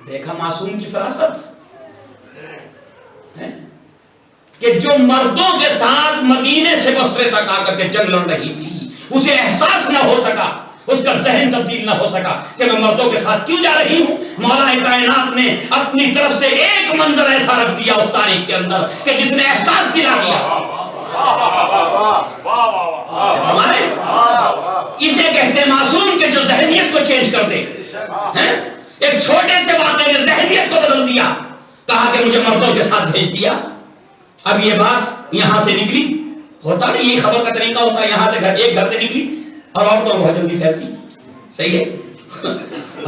دیکھا معصوم کی فراست کہ جو مردوں کے ساتھ مدینے سے بصرے تک آ کر کے جنگ لڑ رہی تھی، اسے احساس نہ ہو سکا، اس کا ذہن تبدیل نہ ہو سکا کہ میں مردوں کے ساتھ کیوں جا رہی ہوں. مولا کائنات نے اپنی طرف سے ایک منظر ایسا رکھ دیا اس تاریخ کے اندر کہ جس نے احساس دلا دیا. ہمارے اسے کہتے معصوم کہ جو ذہنیت کو چینج کر دے. ایک چھوٹے سے واقعے نے ذہنیت کو بدل دیا، کہا کہ مجھے مردوں کے ساتھ بھیج دیا. اب یہ بات یہاں سے نکلی، ہوتا نا یہ خبر کا طریقہ ہوتا ہے، یہاں سے ایک گھر سے نکلی اور عورتوں بہت جلدی پھیلتی، صحیح ہے.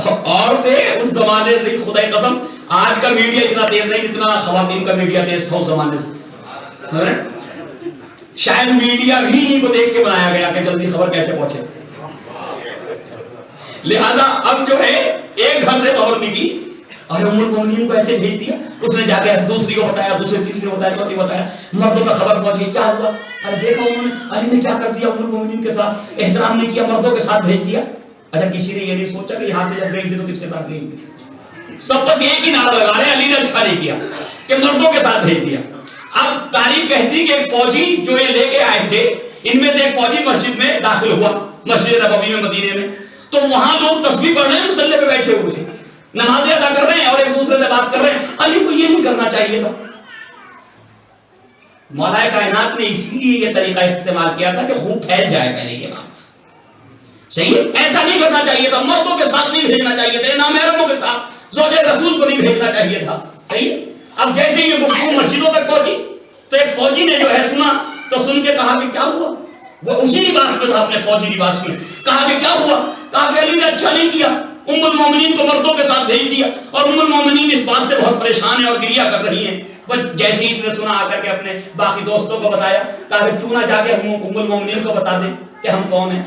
عورتیں اس زمانے سے خدا قسم، آج کا میڈیا اتنا تیز نہیں جتنا خواتین کا میڈیا تیز تھا اس زمانے سے. شاید میڈیا بھی انہیں کو دیکھ کے بنایا گیا کہ جلدی خبر کیسے پہنچے. لہذا اب جو ہے ایک گھر سے خبر نکلی اور ام المومنین کو ایسے بھیج دیا. اس نے جا کے دوسری کو بتایا، دوسرے تیسری کو بتایا، چوتھی بتایا، مردوں کا خبر پہنچی. کیا ہوا؟ ارے دیکھا انہوں نے علی نے کیا کر دیا، ام المومنین کے ساتھ احترام نہیں کیا، مردوں کے ساتھ بھیج دیا. اچھا کسی نے یہ نہیں سوچا کہ یہاں سے جب بھیج دے تو کس کے ساتھ بھیج دے؟ سب بس ایک ہی نعرہ لگا رہے ہیں، علی نے اچھا نہیں کیا کہ مردوں کے ساتھ بھیج دیا. اب تاریخ کہتی کہ ایک فوجی جو یہ لے کے آئے تھے، ان میں سے ایک فوجی مسجد میں داخل ہوا، مسجد نبوی میں مدینے میں. تو وہاں لوگ تسبیح پڑھ رہے ہیں، مصلی پہ بیٹھے ہوئے نمازیں ادا کر رہے ہیں اور ایک دوسرے سے بات کر رہے ہیں. علی کو یہ نہیں کرنا چاہیے تھا. مولا کائنات نے اسی لیے یہ طریقہ استعمال کیا تھا کہ خوب پھیل جائے پہلے یہ بات. صحیح ہے، ایسا نہیں کرنا چاہیے تھا، مردوں کے ساتھ نہیں بھیجنا چاہیے تھا، نامحرموں کے ساتھ زوج رسول کو نہیں بھیجنا چاہیے تھا. صحیح ہے. اب جیسے یہ گفتگو مسجدوں تک پہنچی تو ایک فوجی نے جو ہے سنا، تو سن کے کہا کہ کیا ہوا. وہ اسی لباس میں تھا، اپنے فوجی لباس میں. کہا کہ کیا ہوا؟ کہا کہ علی نے اچھا نہیں کیا، ام المومنین کو مردوں کے ساتھ بھیج دیا. اور ام المومنین اس بات سے بہت پریشان ہے اور گریہ کر رہی ہیں. جیسے ہی اس نے سنا، آ کر کے اپنے باقی دوستوں کو بتایا. کہا کہ کیوں نہ جا کے ہم ام المومنین کو بتا دیں کہ ہم کون ہیں،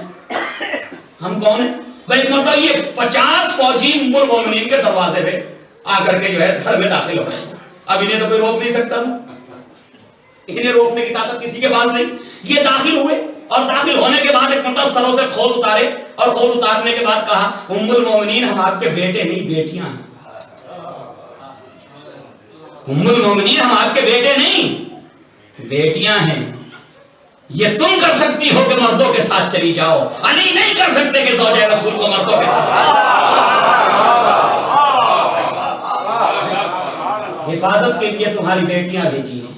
ہم کون ہیں. بھائی مطلب یہ 50 فوجی ام المومنین کے دروازے پہ آ کر کے جو ہے گھر میں داخل ہو گئے. اب انہیں تو کوئی روک نہیں سکتا تھا، انہیں روکنے کی طاقت کسی کے پاس نہیں. یہ داخل ہوئے اور داخل ہونے کے بعد ایک مرتبہ سروں سے کھول اتارے اور کھول اتارنے کے بعد کہا ام المومنین ہم آپ کے بیٹے نہیں بیٹیاں ہیں. ام المومنین ہم آپ کے بیٹے نہیں بیٹیاں ہیں. یہ تم کر سکتی ہو کہ مردوں کے ساتھ چلی جاؤ، علی نہیں کر سکتے کہ زوجہ رسول کو مردوں کے ساتھ. حفاظت کے لیے تمہاری بیٹیاں بھیجی ہیں،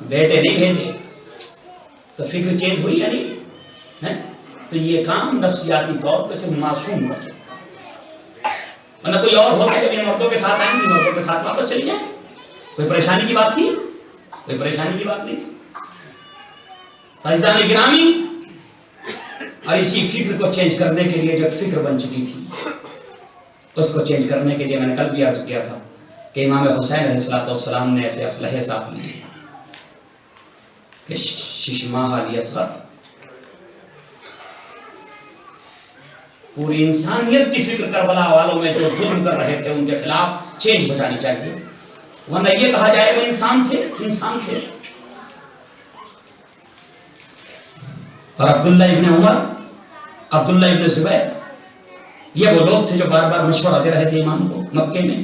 بیٹے نہیں بھیجے. تو فکر چینج ہوئی یا نہیں؟ تو یہ کام نفسیاتی طور پہ سے معصوم کر سکتا، ورنہ کوئی اور ہوتا کہ مردوں کے ساتھ آئیں گے، مردوں کے ساتھ واپس چلی جائیں. کوئی پریشانی کی بات تھی؟ کوئی پریشانی کی بات نہیں تھی. عزیزان گرامی، اور اسی فکر کو چینج کرنے کے لیے جب فکر بن چکی تھی، اس کو چینج کرنے کے لیے میں نے کل بھی عرض کیا تھا کہ امام حسین علیہ السلام نے ایسے اسلحے ساتھ لیے کہ ششماہ علی اصغر پوری انسانیت کی فکر کربلا والوں میں جو ظلم کر رہے تھے ان کے خلاف چینج ہو جانی چاہیے، ورنہ یہ کہا جائے وہ انسان تھے، انسان تھے. اور عبداللہ ابن عمر، عبداللہ ابن زبیر، یہ وہ لوگ تھے جو بار بار مشورہ دے رہے تھے امام کو مکے میں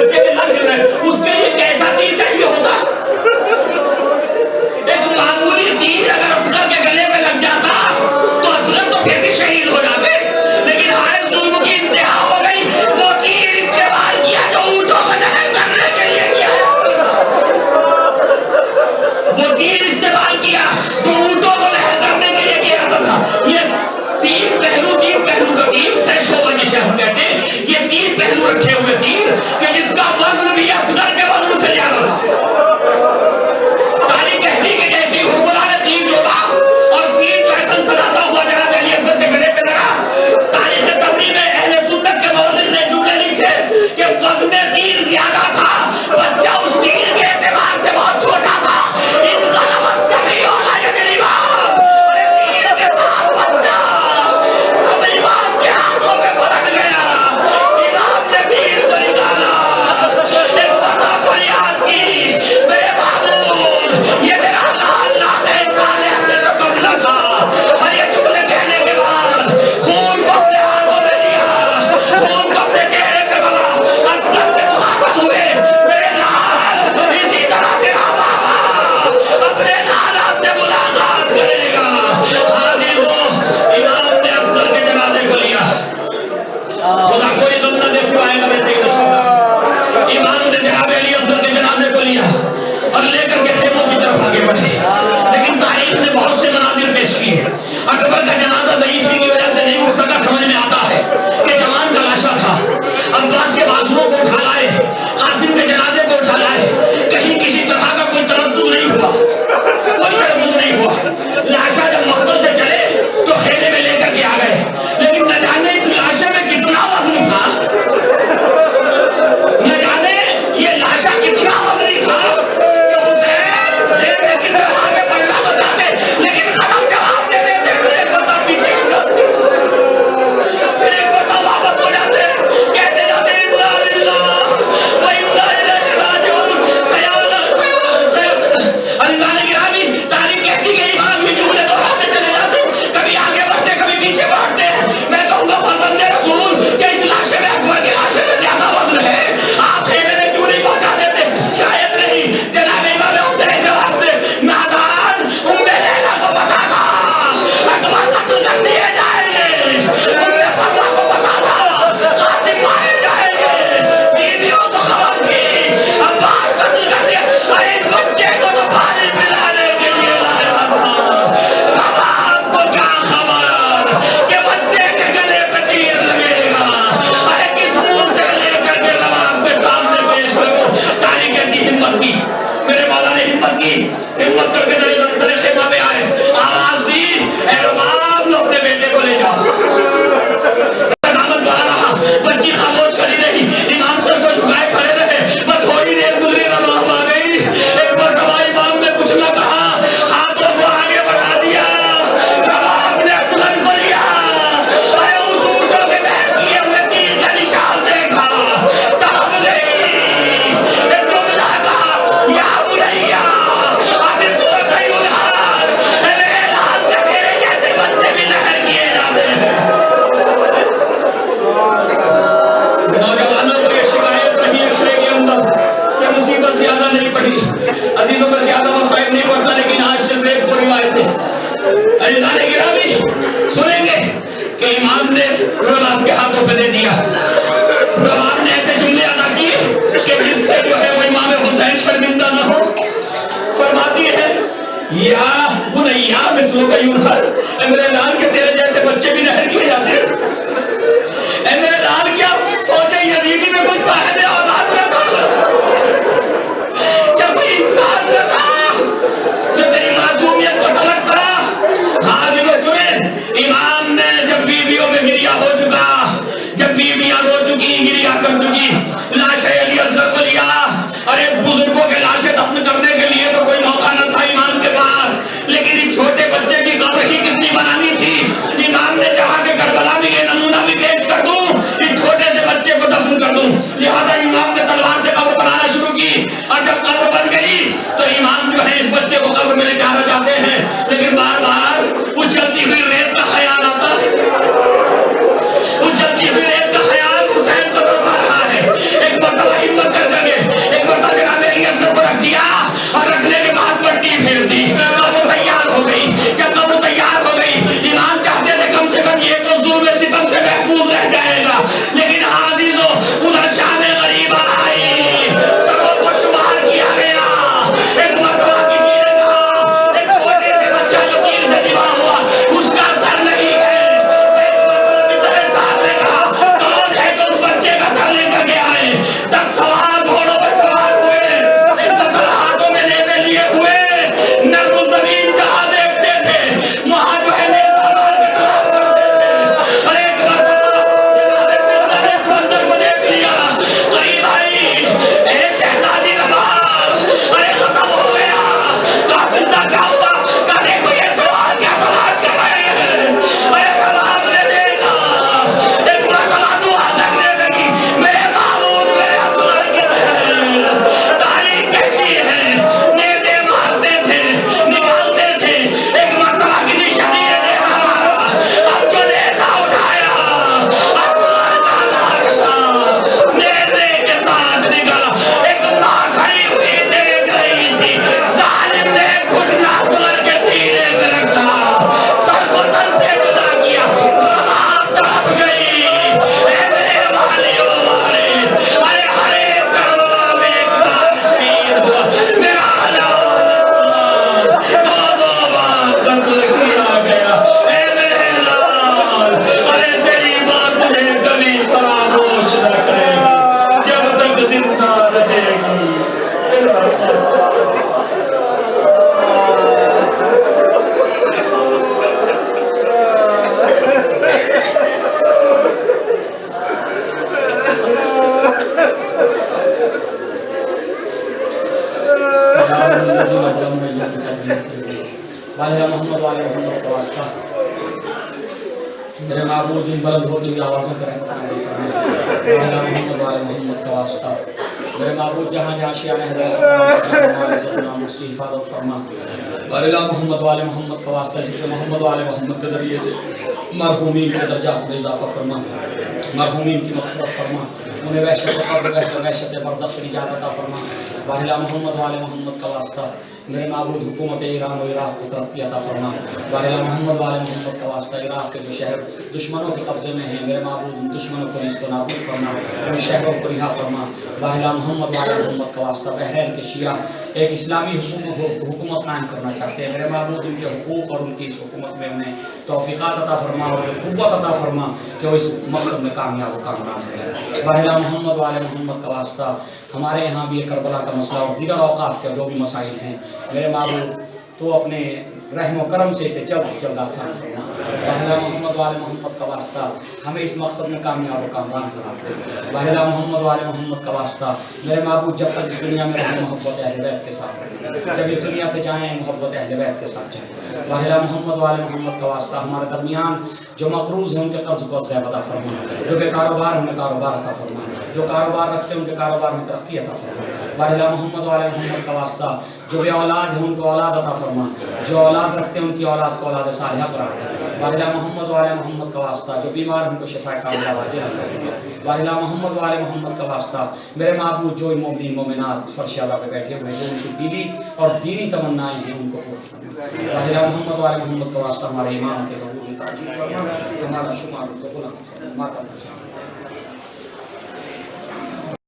بچے کے لگ رہے ہیں، اس کے لیے کیسا تیر چاہیے ہوتا؟ ایک معمولی تیر اگر اصغر کے گلے میں لگ جاتا تو اصغر تو پھر بھی شہید ہو جاتے، لیکن ہائے ظلم کی انتہا ہو گئی، وہ تیر استعمال کیا جو اونٹوں کو نہر کرنے کے لیے کیا، وہ تیر استعمال کیا جو اونٹوں کو نہر کرنے کے لیے کیا تھا۔ یہ تین پہلو کا تیر سیش ہوگا جسے ہم کہتے ہیں، یہ تین پہلو رکھے ہوئے تیر کہ جس کا وزن بھی اصغر کے وزن سے زیادہ تھا۔ تاریخ کہتی کہ جیسے حکمراں نے تیر جوڑا اور تیر جو ہے سنسناتا ہوا جناب علی اصغر کے گلے پہ لگا، تاریخ تبری میں اہل سنت کے مورخ نے جملے لکھے کہ وزن تیر زیادہ تھا، بچہ اس تیر کے اعتبار سے بہت چھوٹا تھا۔ ان غلب الصبی علی ید الامام، ارے تیر کے ساتھ بچہ اب امام کے ہاتھوں میں پلٹ گیا، امام نے تیر کو نکالا، ایک بڑا فریاد کی، میرے معبود یہ میرا اللہ کے صالح سے رقم لگا، اور یہ جملے کہنے کے بعد خون کو اپنے ہاتھوں میں لیا، خون کو اپنے چہرے پہ ملا، اصغر سے محبت ہوئے، میرے لال اسی طرح تیرا بابا اپنے لالا سے ملاقات کرے گا۔ حاضر ہو، امام نے اصغر کے جنازے کو لیا، خدا کوئی غم نہ دے سوائے نبی سید الشہداء، امام نے جناب علی اصغر کے جنازے کو لیا اور لے کر کے خیموں کی طرف آگے بڑھے، لیکن تاریخ نے بہت سے مناظر پیش کیے۔ اکبر کا جنازہ ضعیفی کی وجہ سے نہیں اٹھ سکا، سمجھ میں آتا ہے کہ جوان کا لاشا تھا، عباس کے بازوؤں کو اٹھا لائے، قاسم کے جنازے کو اٹھا لائے، کہیں کسی طرح کا کوئی تردد نہیں ہوا، کوئی تردد نہیں ہوا۔ لاشا جب مقتل سے چلے تو خیمے میں لے کر کے آ گئے، لیکن نہ جانے اس لاشے میں کتنا وزن تھا، نہ جانے یہ لاشا کتنا وزنی تھا کہ حسین خیمے کی طرف آگے بڑھنا تو چاہتے، لیکن قدم جواب دے دیتے، میرے پتا پیچھے ہٹ جاتے، میرے پتا واپس ہو جاتے، کہتے جاتے انا للہ و انا الیہ راجعون۔ عزیزان گرامی، تاریخ کہتی کہ امام یہ جملے دہراتے چلے جاتے، کبھی آگے بڑھتے کبھی پیچھے بڑھتے ہیں۔ میں کہوں گا فرزند رسول کہ اس لاشے میں اکبر کے لاشے سے زیادہ وزن ہے، آپ خیمے میں کیوں نہیں پہنچا دیتے؟ شاید نہیں، جناب امام حسین جواب دے، نادان ام لیلا کو پتا تھا اکبر قتل کر دیے جائیں گے، ام فرزہ کو پتا تھا قاسم مارے جائیں گے، بیویوں کو خبر تھی عباس قتل کر دیا، ارے اس بچے کو تو پانی پلانے کے لیے لایا تھا، اب آپ کو کیا خبر کہ بچے کے گلے پہ تیر لگے گا، ارے کس منہ سے لے کر کے نواب کے سامنے پیش کرو۔ تاریخ کہتی ہمت کی، میرے مولا نے ہمت کی، ہمت کر کے درے خیمہ میں آئے، آواز دی، اے رباب لو اپنے بیٹے کو لے جاؤ۔ دامن بڑھا رہا، بچی خاموش کری رہی، امام سر کو جھکائے کھڑے رہے، میں تھوڑی دیر گزری رباب آ گئی، ایک مرتبہ امام نے کچھ نہ کہا، ہاتھوں کو آگے بڑھا دیا، رباب نے اصغر کو لیا، اے اس اونٹوں کے بہر کیے ہوئے تیر کا نشان دیکھا، تڑپ گئی، ایک جملہ کہا، یا بنیا اب اس وقت ہی الحال، اے میرے لال کے تیرے جیسے بچے بھی نہر کیے جاتے ہیں۔ نوجوانوں کو یہ شکایت رہی عشرے کے اندر کہ مصیبت زیادہ نہیں پڑی، عزیزوں پر زیادہ مصائب نہیں پڑتا، لیکن آج صرف ایک کو روایتیں عزیزان گرامی سنیں گے کہ امام نے رباب کے ہاتھوں پہ دے دیا، رباب نے ایسے جملے ادا کیے کہ جس سے جو ہے وہ امام حسین شرمندہ نہ ہو۔ فرماتی ہے یا بنیا مثلو کا یونہر، اے میرے لال کے تیرے جیسے بچے بھی نہر کیے جاتے ہیں، اے میرے لال کیا فوج یزیدی میں کوئی صاحب اولاد نہ تھا، کیا کوئی انسان نہ تھا جو تیری معصومیت کو سمجھتا؟ حاضر و سنیں، امام نے جب بیویوں میں گریا ہو چکا، جب بیویاں رو چکی گریا کر چکی، لاش علی اصغر کو لیا، ارے بزرگوں کے لاشیں دفن کرنے کے لیے تو کوئی موقع نہ تھا امام کے پاس، لیکن اس چھوٹے بچے کی قبر ہی کتنی بنانی تھی، بلندی آوازوں پر رحمت نازل فرما محمد والے محمد کا واسطہ میرے معبود جہاں جہاں شیعہ حضرت اس کی حفاظت فرما وعلیٰ محمد والے محمد کا واسطہ ذکر محمد والے محمد کے ذریعے سے مرحومین کے درجات میں اضافہ فرما مرحومین کی مغفرت فرما انہیں وحشت قبر وحشت برزخ سے نجات عطا فرما وعلیٰ محمد والے محمد کا واسطہ میرے معبود حکومت ایران و عراق کو ترقی عطا فرما وعلیٰ محمد والے محمد کا واسطہ عراق کے جو شہر دشمنوں کے قبضے میں ہیں میرے معبود دشمنوں کو نیست و نابود فرما ان شہروں کو رہا فرما وعلیٰ محمد والے محمد کا واسطہ بحرین کے شیعہ ایک اسلامی حکومت قائم کرنا چاہتے ہیں میرے معبود ان کے حقوق اور ان کی اس حکومت میں انہیں توفیقات عطا فرما اور قوت عطا فرما کہ وہ اس مقصد میں کامیاب و کامیاب رہیں وعلیٰ محمد والے محمد کا واسطہ ہمارے یہاں بھی کربلا کا مسئلہ اور دیگر اوقاف کے جو بھی مسائل ہیں میرے معبود تو اپنے رحم و کرم سے اسے جلد سے جلد آسان فرما وعلیٰ محمد والے محمد کا واسطہ ہمیں اس مقصد میں کامیاب و کامران بناتے وعلیٰ محمد والے محمد کا واسطہ میرے معبود جب تک اس دنیا میں رہیں محبت اہل بیت کے ساتھ رہیں جب اس دنیا سے جائیں محبت اہل بیت کے ساتھ جائیں وعلیٰ محمد والے محمد کا واسطہ ہمارے درمیان جو مقروض ہیں ان کے قرض کو غیب عطا فرما جو بے کاروبار انہیں کاروبار عطا فرما جو کاروبار رکھتے ہیں ان کے کاروبار میں ترقی عطا فرما وعلیٰ محمد والے محمد کا واسطہ جو بے اولاد ہیں ان کو اولاد عطا فرما جو اولاد رکھتے ہیں ان کی اولاد کو اولاد صالحہ قرار دے وعلیٰ محمد والے محمد کا واسطہ جو بیمار ہیں ان کو شفا کاملہ واجب عطا فرما وعلیٰ محمد والے محمد کا واسطہ میرے معبود جو مومنین مومنات فرش اعلیٰ پہ بیٹھے ہوئے جو ان کی دلی اور دینی تمنائیں ہیں ان کو پورا فرما وعلیٰ محمد والے محمد کا واسطہ ہمارے امام کے حضور تعجیل فرما ہمارا شمار کو بلند فرما